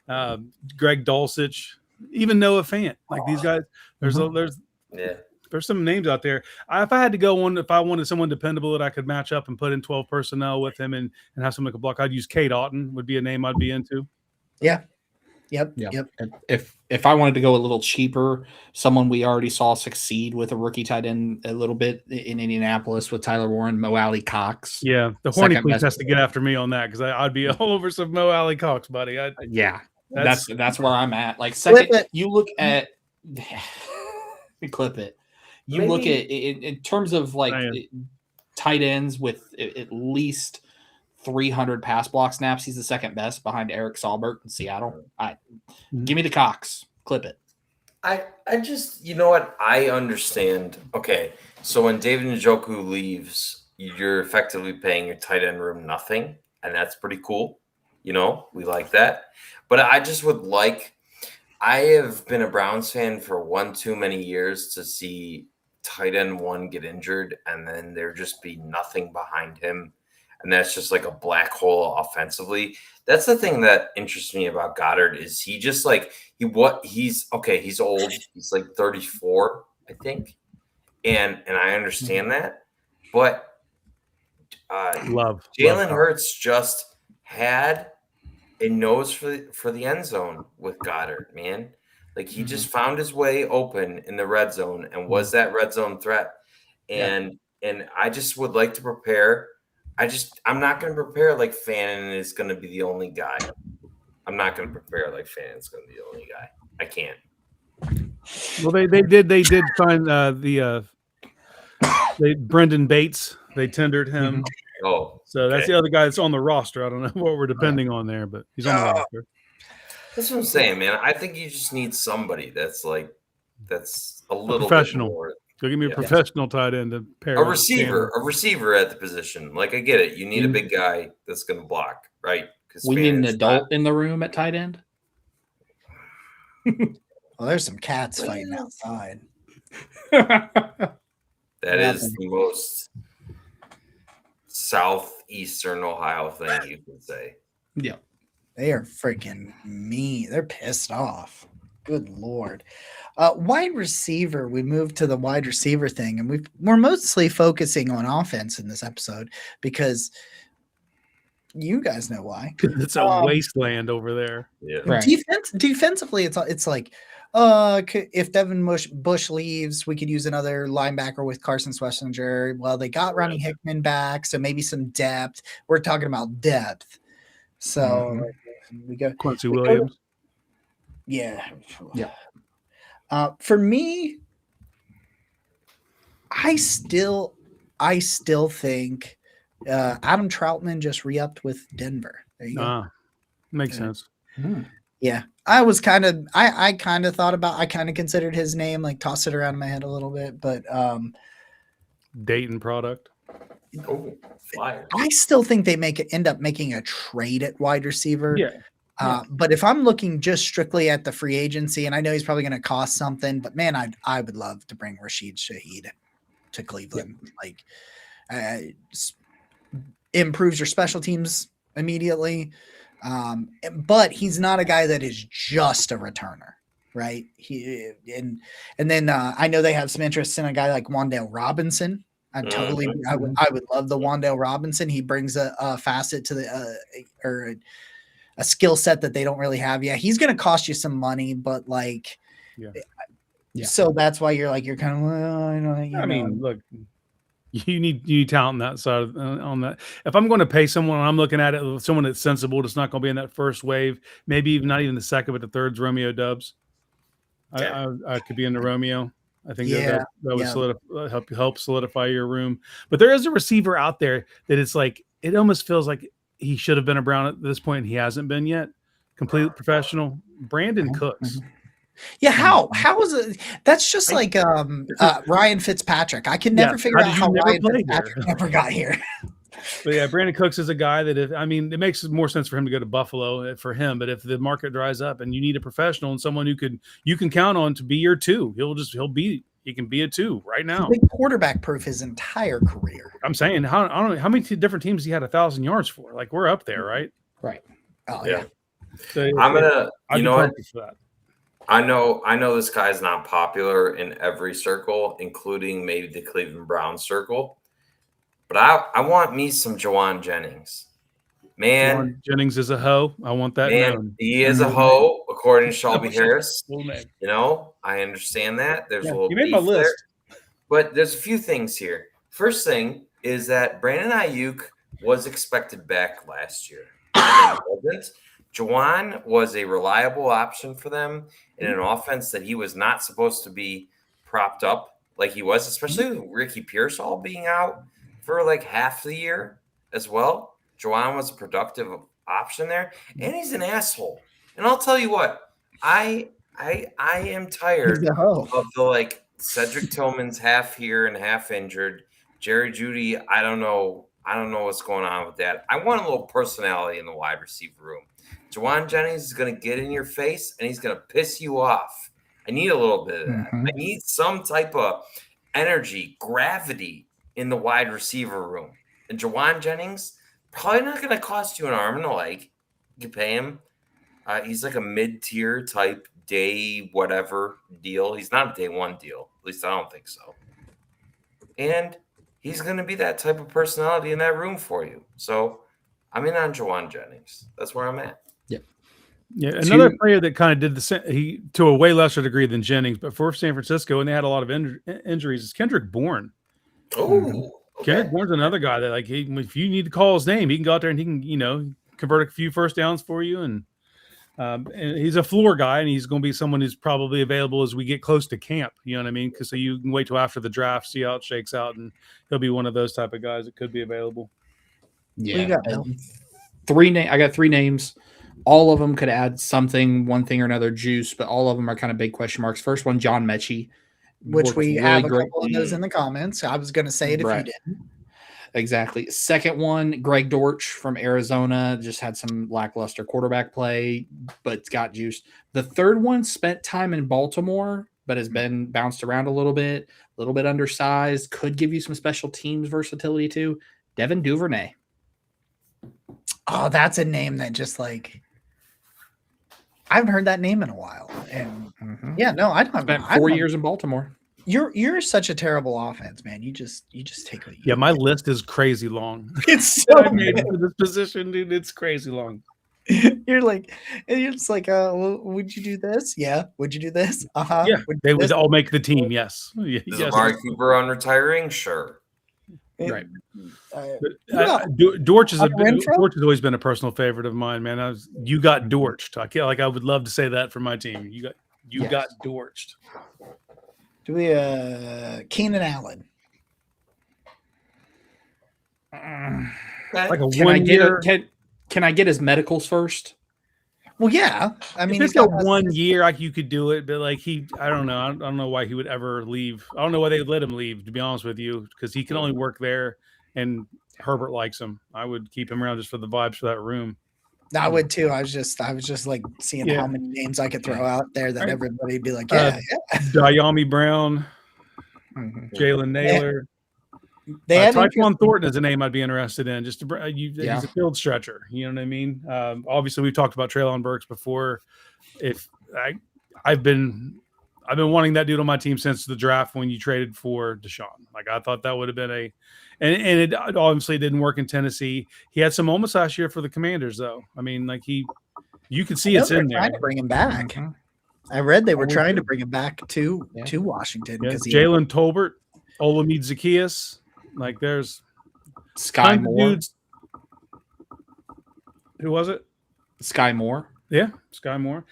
Greg Dulcich, even Noah Fant, like these guys, there's some names out there. If I had to go one, if I wanted someone dependable that I could match up and put in 12 personnel with him and have someone that could block, I'd use Kate Otten would be a name I'd be into. Yeah. Yep. If I wanted to go a little cheaper, someone we already saw succeed with a rookie tight end a little bit in Indianapolis with Tyler Warren, Mo Alley Cox. Yeah, the horny police has to get after me on that because I'd be all over some Mo Alley Cox, buddy. That's where I'm at. Like second, Clip it. you look at clip it. You look at in terms of like tight ends with at least 300 pass block snaps. He's the second best behind Eric Saubert in Seattle. Give me the Cox. Clip it. I just, you know what? I understand. Okay, so when David Njoku leaves, you're effectively paying your tight end room nothing, and that's pretty cool. You know, we like that. But I just would like – I have been a Browns fan for one too many years to see tight end one get injured and then there just be nothing behind him. And that's just like a black hole offensively. That's the thing that interests me about Goddard is he just like he's old. He's like 34, I think. And I understand that. But Jalen Hurts just had a nose for the end zone with Goddard, man. Like he just found his way open in the red zone and was that red zone threat. And I just would like to prepare. I'm not going to prepare like Fannin is going to be the only guy. I'm not going to prepare like Fannin's going to be the only guy. I can't. Well, they did find Brendan Bates. They tendered him. Oh, so that's the other guy that's on the roster. I don't know what we're depending on there, but he's on the roster. That's what I'm saying, man. I think you just need somebody that's a little professional. Bit more. Go give me a professional tight end to pair. A receiver at the position. Like I get it. You need a big guy that's going to block, right? We need an adult in the room at tight end. Well, there's some cats fighting outside. That is the most southeastern Ohio thing you can say. Yeah. They are freaking mean. They're pissed off. Good Lord. Wide receiver, we moved to the wide receiver thing, and we're mostly focusing on offense in this episode because you guys know why. It's a wasteland over there. Yeah. Right. Defensively, it's like, if Devin Bush leaves, we could use another linebacker with Carson Schlesinger. Well, they got Ronnie Hickman back, so maybe some depth. We're talking about depth. So we go Quincy Williams. Yeah. For me, I still think Adam Troutman just re-upped with Denver. There you go. Makes sense. Yeah. I kind of considered his name, like toss it around in my head a little bit, but Dayton product. Oh, flyer. I still think they end up making a trade at wide receiver. Yeah. But if I'm looking just strictly at the free agency, and I know he's probably going to cost something, but man, I would love to bring Rashid Shaheed to Cleveland. Like, improves your special teams immediately. But he's not a guy that is just a returner, right? And then I know they have some interest in a guy like Wan'Dale Robinson. I would love the Wan'Dale Robinson. He brings a facet to the a skill set that they don't really have. Yeah, he's going to cost you some money, but like, so that's why you're kind of, well, I mean, look, you need talent on that side on that. If I'm going to pay someone, I'm looking at it, someone that's sensible, that's not going to be in that first wave, maybe even not even the second, but the third's Romeo Dubs. I could be into Romeo. I think that would help solidify your room. But there is a receiver out there that it's like, it almost feels like he should have been a Brown at this point. And he hasn't been yet. Completely professional. Brandon Cooks. Yeah. How is it? That's just like Ryan Fitzpatrick. I can never figure out how Ryan Fitzpatrick never got here. But yeah, Brandon Cooks is a guy that it makes more sense for him to go to Buffalo for him. But if the market dries up and you need a professional and someone you can count on to be your two, he can be a two right now. He's been quarterback proof his entire career. I'm saying, I don't know how many different teams he had 1,000 yards for. Like, we're up there, right? Right. Oh yeah. So, I'm gonna, you know what? I know this guy's not popular in every circle, including maybe the Cleveland Browns circle. But I want me some Jawan Jennings. Man, Jawan Jennings is a hoe. I want that known. He is a hoe, according to Shelby Harris. You know, I understand that. There's a little you made my list. there. But there's a few things here. First thing is that Brandon Ayuk was expected back last year. And he wasn't. Juwan was a reliable option for them in an offense that he was not supposed to be propped up like he was, especially with Ricky Pearsall being out for like half the year as well. Juwan was a productive option there, and he's an asshole. And I'll tell you what, I am tired No. of the like Cedric Tillman's half here and half injured. Jerry Jeudy, I don't know what's going on with that. I want a little personality in the wide receiver room. Juwan Jennings is going to get in your face and he's going to piss you off. I need a little bit of that. I need some type of energy, gravity in the wide receiver room. And Juwan Jennings, probably not going to cost you an arm and a leg. You can pay him. He's like a mid-tier type day whatever deal. He's not a day one deal. At least I don't think so. And he's going to be that type of personality in that room for you. So I'm in on Juwan Jennings. That's where I'm at. Yeah, another player that kind of did the same, he to a way lesser degree than Jennings, but for San Francisco, and they had a lot of injuries, is Kendrick Bourne. Oh, Kendrick Bourne's another guy that, like, if you need to call his name, he can go out there and he can, convert a few first downs for you. And he's a floor guy, and he's going to be someone who's probably available as we get close to camp. You know what I mean? Because so you can wait till after the draft, see how it shakes out, and he'll be one of those type of guys that could be available. Yeah, you got, Bill? I got 3 names. All of them could add something, one thing or another juice, but all of them are kind of big question marks. First one, John Mechie, Which we really have a great. couple of those in the comments. I was going to say it if you didn't. Exactly. Second one, Greg Dortch from Arizona, just had some lackluster quarterback play, but got juice. The third one spent time in Baltimore, but has been bounced around a little bit undersized, could give you some special teams versatility too. Devin Duvernay. Oh, that's a name that just like I haven't heard that name in a while. And yeah, no, I don't. Spent 4 years in Baltimore. You're such a terrible offense, man. You just take what you Yeah, my list is crazy long. It's I so made for this position, dude. It's crazy long. you're just like, well, would you do this? Yeah. Would you do this? Yeah, they would all make the team. Yes. Is Yes. Amari Cooper on retiring? Sure. Right. Dortch has always been a personal favorite of mine, man. You got Dorched. I would love to say that for my team. You got Dorched. Do we Keenan Allen? Like a 1 year. Can I get his medicals first? Well, yeah. I mean, if it's a 1 year, like you could do it, but like I don't know. I don't know why he would ever leave. I don't know why they would let him leave, to be honest with you, because he can only work there, and Herbert likes him. I would keep him around just for the vibes for that room. I would too. I was just like seeing how many names I could throw out there that everybody'd be like, Diami Brown, Jalen Naylor. They had Tyquan Thornton is a name I'd be interested in. Just to, he's a field stretcher. You know what I mean? Obviously, we've talked about Treylon Burks before. I've been wanting that dude on my team since the draft when you traded for Deshaun. Like I thought that would have been and it obviously didn't work in Tennessee. He had some moments last year for the Commanders, though. I mean, like you can see it's in there. Trying to bring him back. I read they were trying to bring him back to Washington because Jalen Tolbert, Olamide Zaccheaus. Like there's Sky Moore. Dudes. Who was it? Sky Moore. Yeah, Sky Moore.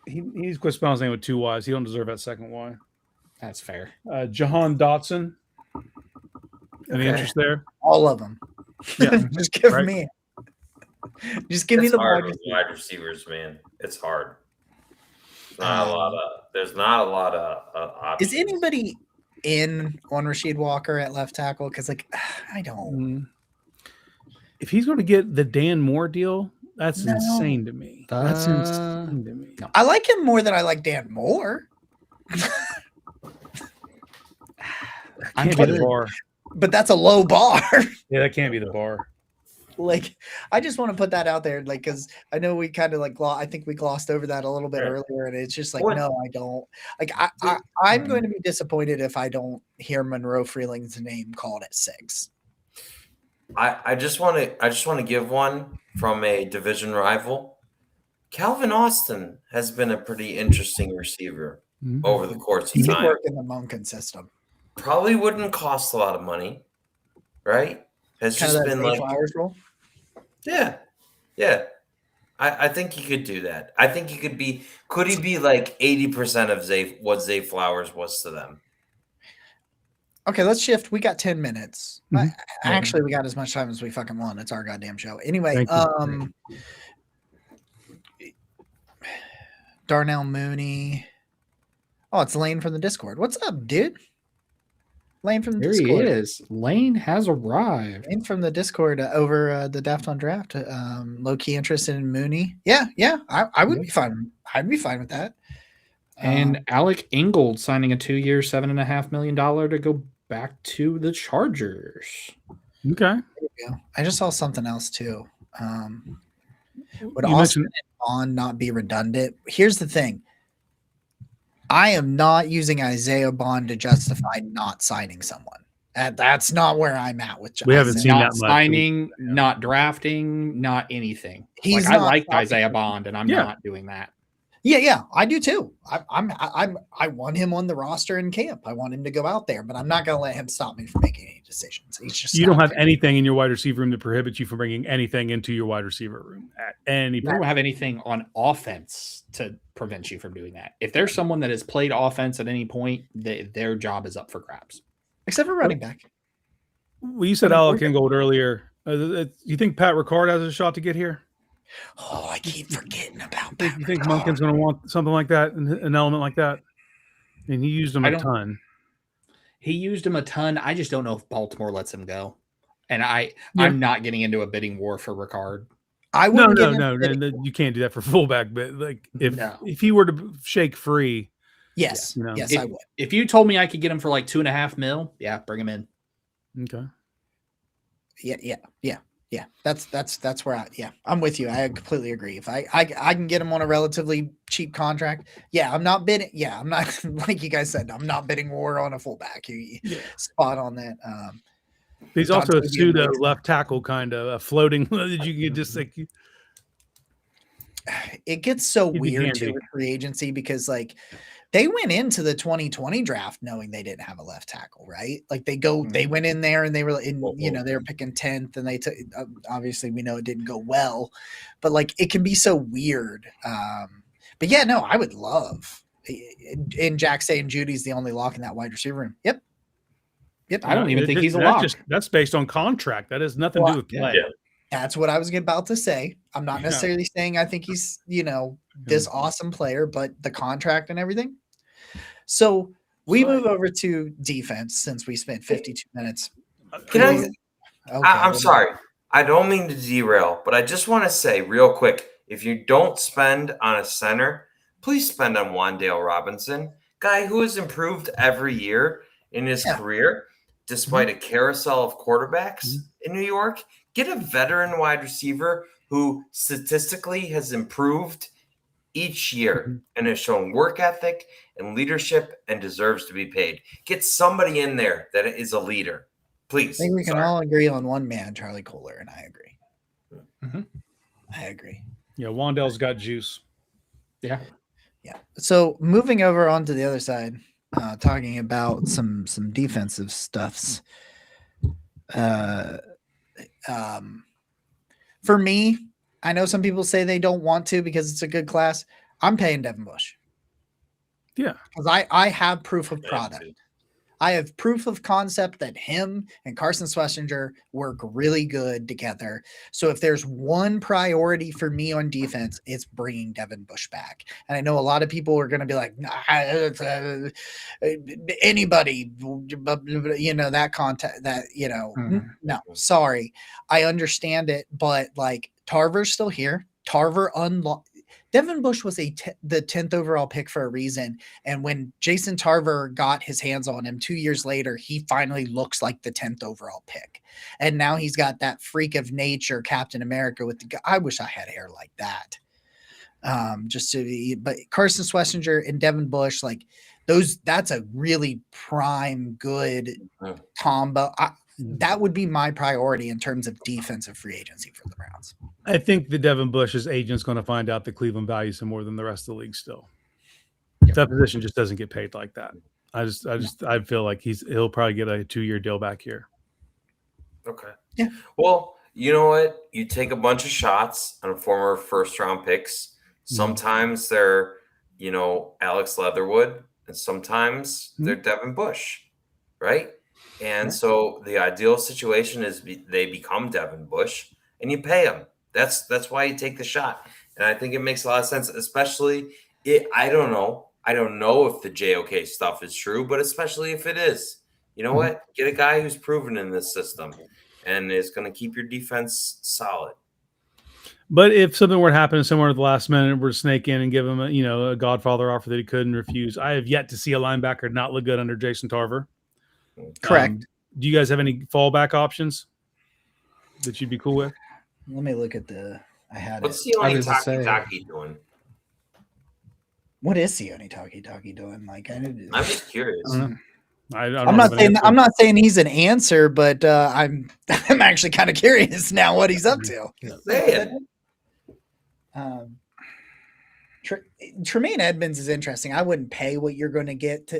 He's quit spelling his name with 2 Y's. He don't deserve that second Y. That's fair. Jahan Dotson. Any interest there? All of them. Yeah. Just give me the wide receivers, man. It's hard. There's not a lot of options. Is anybody in on Rasheed Walker at left tackle? Because I don't. If he's going to get the Dan Moore deal, that's insane to me. That's insane to me. No. I like him more than I like Dan Moore. Can't be the bar. But that's a low bar. Yeah, that can't be the bar. Like, I just want to put that out there, like, because I know we kind of I think we glossed over that a little bit earlier, and it's just like, no, I don't. Like, I'm going to be disappointed if I don't hear Monroe Freeling's name called at 6. I just want to give one from a division rival. Calvin Austin has been a pretty interesting receiver over the course of time. He worked in the Monken system. Probably wouldn't cost a lot of money, right? Has kind just of been like like Flowers role. Yeah. I think he could do that. I think he could be. Could he be like 80% of what Zay Flowers was to them? Okay, let's shift. We got 10 minutes. Mhm. Actually, we got as much time as we fucking want. It's our goddamn show. Anyway, Thank Darnell Mooney. Oh, it's Lane from the Discord. What's up, dude? Lane from the There he Discord. is. Lane has arrived. Lane from the Discord over the Daft on Draft. Low key interested in Mooney. Yeah. I would be fine. I'd be fine with that. And Alec Ingold signing a 2-year, $7.5 million to go back to the Chargers. Okay. I just saw something else too. Would You Austin mentioned- and Bond not be redundant? Here's the thing. I am not using Isaiah Bond to justify not signing someone. That's not where I'm at with. We haven't Isaiah. seen Not that much. signing, not drafting, not anything. He's I not liked signing. Isaiah Bond, and I'm Yeah. not doing that. Yeah, I do too. I want him on the roster in camp. I want him to go out there, but I'm not going to let him stop me from making any decisions. He's just You don't not have there. anything in your wide receiver room that prohibits you from bringing anything into your wide receiver room at any You point. don't have anything on offense to prevent you from doing that. If there's someone that has played offense at any point, their job is up for grabs. except for running back. Well, you said Alec Ingold earlier. You think Pat Ricard has a shot to get here? Oh, I keep forgetting about You that. think Monken's going to want something like that, an element like that? And he used him I a don't- ton. He used him a ton. I just don't know if Baltimore lets him go. And Yeah. I'm not getting into a bidding war for Ricard. I No, wouldn't get no, him- you can't do that for fullback. But like, if No. he were to shake free, Yes, you know. yes, If- I would. If you told me I could get him for like $2.5 million, yeah, bring him in. okay. Yeah. That's where I'm with you. I completely agree. If I can get him on a relatively cheap contract, I'm not bidding. Yeah, I'm not like you guys said. I'm not bidding war on a fullback. You spot on that. He's also a Dante pseudo Diaz. left tackle, kind of a floating. That you could just like. It gets so He'd be weird too handy. with free agency because like they went into the 2020 draft knowing they didn't have a left tackle, right? Like they went in there and they were in, they were picking 10th and they took, obviously we know it didn't go well, but like it can be so weird. But yeah, no, I would love and Jack saying Judy's the only lock in that wide receiver room. Yep. I don't even think he's a that's lock. That's based on contract. That has nothing to do with play. Yeah. That's what I was about to say. I'm not necessarily saying I think he's, this awesome player, but the contract and everything. So we move over to defense since we spent 52 minutes. Can I? Okay. I'm sorry. I don't mean to derail, but I just want to say real quick, if you don't spend on a center, please spend on Wan'Dale Robinson, guy who has improved every year in his career, despite a carousel of quarterbacks in New York. Get a veteran wide receiver who statistically has improved each year and has shown work ethic and leadership and deserves to be paid. Get somebody in there that is a leader, please. I think we can Sorry. all agree on one man, Charlie Kohler, and I agree. Mhm. I agree. Yeah, Wandell's got juice. Yeah. Yeah. So moving over onto the other side, talking about some defensive stuffs. For me, I know some people say they don't want to because it's a good class. I'm paying Devin Bush. Yeah. Because I have proof of product. I have proof of concept that him and Carson Schlesinger work really good together. So if there's one priority for me on defense, it's bringing Devin Bush back. And I know a lot of people are going to be like, anybody, that content that, no, sorry. I understand it, but like Tarver's still here. Tarver Devin Bush was the 10th overall pick for a reason. And when Jason Tarver got his hands on him 2 years later, he finally looks like the 10th overall pick. And now he's got that freak of nature, Captain America with I wish I had hair like that. But Carson Schlesinger and Devin Bush, like that's a really prime, good combo. That would be my priority in terms of defensive free agency for the Browns. I think the Devin Bush's agent's going to find out that Cleveland values him more than the rest of the league still. That position just doesn't get paid like that. I feel like he'll probably get a 2-year deal back here. Okay. Yeah. Well, You know what? You take a bunch of shots on former first-round picks. Sometimes they're, Alex Leatherwood, and sometimes they're Devin Bush, right? And so the ideal situation is they become Devin Bush, and you pay them. That's why you take the shot. And I think it makes a lot of sense, especially I don't know. I don't know if the JOK stuff is true, but especially if it is, you know what? Get a guy who's proven in this system and is going to keep your defense solid. But if something were to happen somewhere at the last minute, we're to snake in and give him a Godfather offer that he couldn't refuse. I have yet to see a linebacker not look good under Jason Tarver. Correct. Do you guys have any fallback options that you'd be cool with? Let me look at What's Sione Taki doing? What is Sione Taki doing? I'm just curious. I'm not saying he's an answer, but I'm actually kind of curious now what he's up to. Tremaine Edmonds is interesting. I wouldn't pay what you're going to get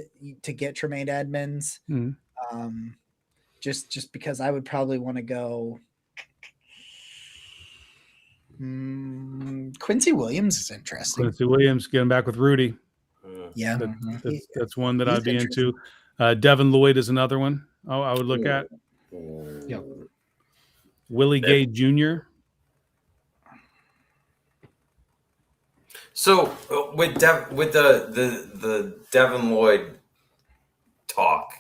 to get Tremaine Edmonds, just because I would probably want to go. Quincy Williams is interesting. Quincy Williams getting back with Rudy. Yeah, that's one that I'd be into. Devin Lloyd is another one I would look at. Yep. Willie Gay Jr. So with the Devin Lloyd talk,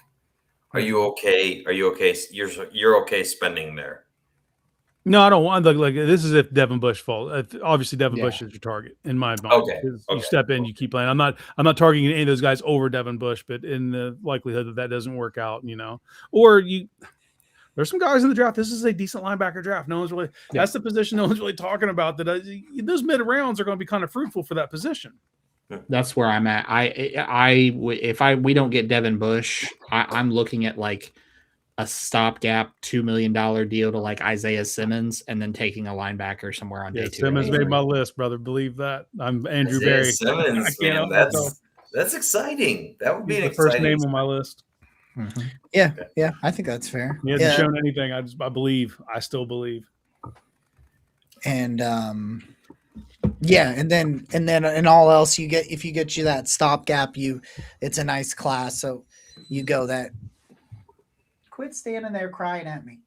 are you okay? Are you okay? You're okay spending there? No, I don't want like this is if Devin Bush falls. Obviously, Devin Bush is your target in my mind. Okay. You step in, you keep playing. I'm not targeting any of those guys over Devin Bush, but in the likelihood that doesn't work out, or there's some guys in the draft. This is a decent linebacker draft. No one's really that's the position no one's really talking about. Those mid rounds are going to be kind of fruitful for that position. That's where I'm at. If we don't get Devin Bush, I'm looking at like a stopgap $2 million deal to like Isaiah Simmons, and then taking a linebacker somewhere on day 2. Simmons made my list, brother. Believe that. I'm Andrew Isaiah Berry. Simmons, man, that's exciting. That would be an first exciting name on my list. Mm-hmm. Yeah, I think that's fair. He hasn't shown anything. I believe. I still believe. And and then in all else if you get that stopgap, it's a nice class. So you go that. Quit standing there crying at me.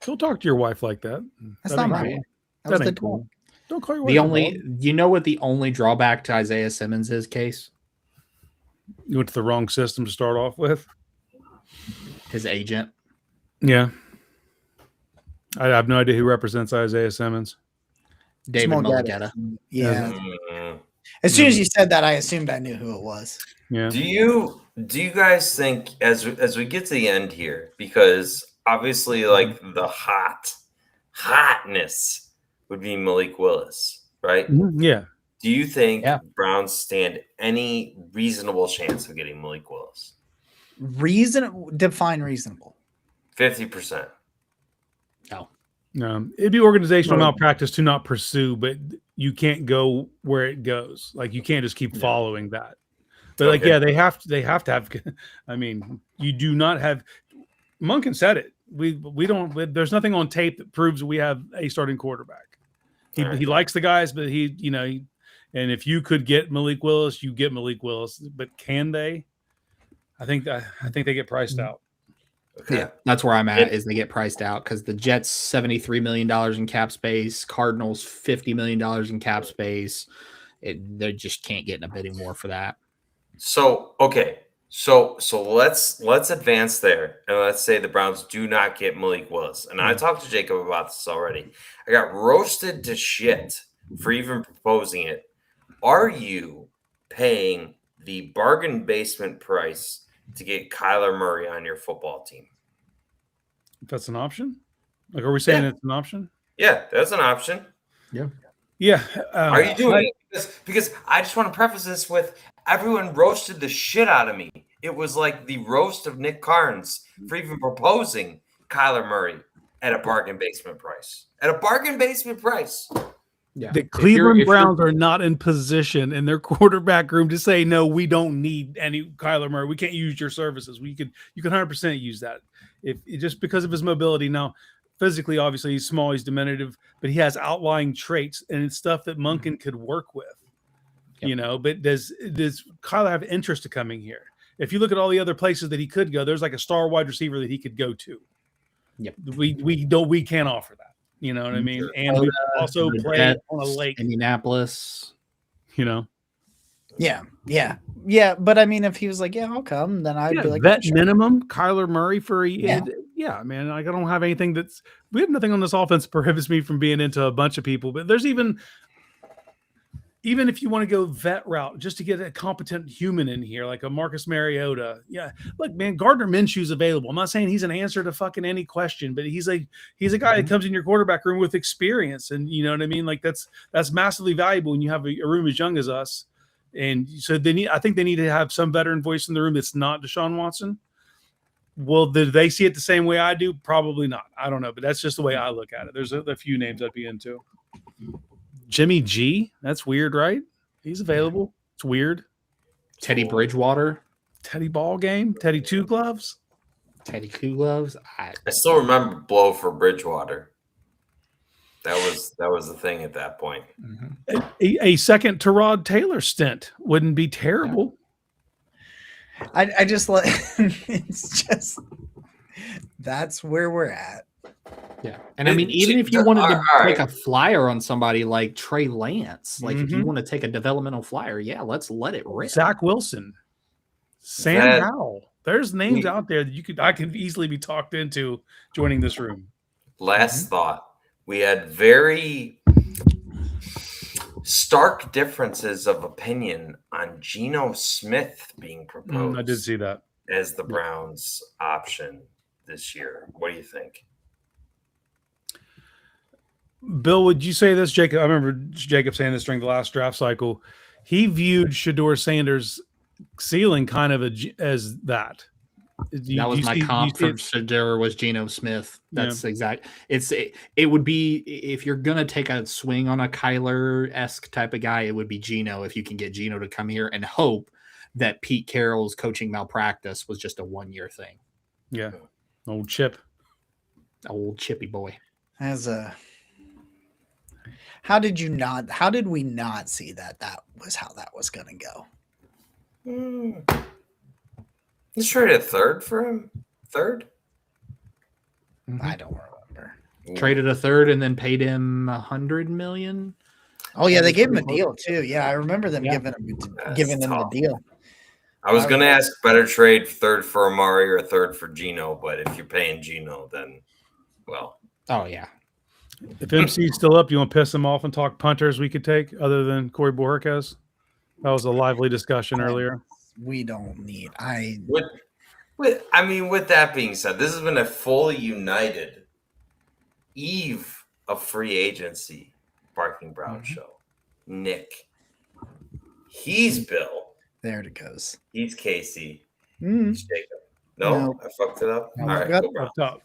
Don't talk to your wife like that. That's not my wife. That was the cool. Don't call your wife. What the only drawback to Isaiah Simmons is, Case? You went to the wrong system to start off with. His agent. Yeah. I have no idea who represents Isaiah Simmons. David Mulligetta. Yeah. As soon as you said that, I assumed I knew who it was. Yeah. Do you guys think as we get to the end here, because obviously like the hotness would be Malik Willis, right? Yeah. Do you think Browns stand any reasonable chance of getting Malik Willis? Define reasonable. 50%. No. It'd be organizational malpractice to not pursue, but you can't go where it goes. Like you can't just keep following that. But they have to have. I mean, you do not have. Monken said it. We don't. There's nothing on tape that proves we have a starting quarterback. He likes the guys, but and if you could get Malik Willis, you get Malik Willis. But can they? I think they get priced out. Okay. Yeah, that's where I'm at. Is they get priced out because the Jets $73 million in cap space, Cardinals $50 million in cap space. They just can't get in a bidding war for that. So so let's advance there, and let's say the Browns do not get Malik Willis. And I talked to Jacob about this already. I got roasted to shit for even proposing it. Are you paying the bargain basement price to get Kyler Murray on your football team? If that's an option? Like, are we saying it's an option? Yeah, that's an option. Yeah. Are you doing it? Because I just want to preface this with everyone roasted the shit out of me. It was like the roast of Nick Carnes for even proposing Kyler Murray at a bargain basement price. Yeah. The Cleveland Browns are not in position in their quarterback room to say, no, we don't need any Kyler Murray. We can't use your services. You can 100% use that if just because of his mobility. Now, physically, obviously, he's small, he's diminutive, but he has outlying traits, and it's stuff that Monken could work with. Yep. But does Kyler have interest to coming here? If you look at all the other places that he could go, there's like a star wide receiver that he could go to. Yep. We can't offer that. You know what I mean? And we also play on a lake. Indianapolis. Yeah. But I mean, if he was like, "Yeah, I'll come," then I'd be like, vet "Sure." minimum, Kyler Murray for Yeah. man. Like, I don't have anything we have nothing on this offense that prohibits me from being into a bunch of people. But there's even if you want to go vet route, just to get a competent human in here, like a Marcus Mariota. Yeah, look, man, Gardner Minshew's available. I'm not saying he's an answer to fucking any question, but he's a guy that comes in your quarterback room with experience, and you know what I mean. Like that's massively valuable when you have a room as young as us. And so I think they need to have some veteran voice in the room that's not Deshaun Watson. Well, do they see it the same way I do? Probably not. I don't know, but that's just the way I look at it. There's a few names I'd be into. Jimmy G, that's weird, right? He's available. It's weird. Teddy Bridgewater. Teddy Ball Game. Teddy Two Gloves. Teddy Two Gloves. I still remember blow for Bridgewater. That was the thing at that point. Mm-hmm. A second Tyrod Taylor stint wouldn't be terrible. I just like it's just that's where we're at. Yeah. And I mean, even if you wanted to take a flyer on somebody like Trey Lance, like if you want to take a developmental flyer, yeah, let's let it rip. Zach Wilson, Sam Howell. There's names out there that I could easily be talked into joining this room. Last thought. We had very stark differences of opinion on Geno Smith being proposed. I did see that as the Browns' option this year. What do you think? Bill, would you say this? Jacob, I remember Jacob saying this during the last draft cycle. He viewed Shedeur Sanders' ceiling kind of as that. That was my comp for Shedeur was Geno Smith. That's exact. It would be, if you're gonna take a swing on a Kyler-esque type of guy, it would be Geno. If you can get Geno to come here and hope that Pete Carroll's coaching malpractice was just a 1-year thing. Yeah, old Chippy boy. How did we not see that was how that was gonna go? Let's trade a third for him. Third? I don't remember. Traded a third and then paid him $100 million. Oh yeah, they gave him a deal too. Yeah, I remember them giving him the deal. I was going to ask better trade third for Amari or third for Geno, but if you're paying Geno, then well. Oh yeah. If MC's still up, you want to piss him off and talk punters we could take other than Corey Borges? That was a lively discussion earlier. We don't need. With that being said, this has been a fully united eve of free agency Barking Brown show. Nick, he's Bill. There it goes. He's Casey. He's Jacob. No, I fucked it up. No, all right, got go Browns. Up top.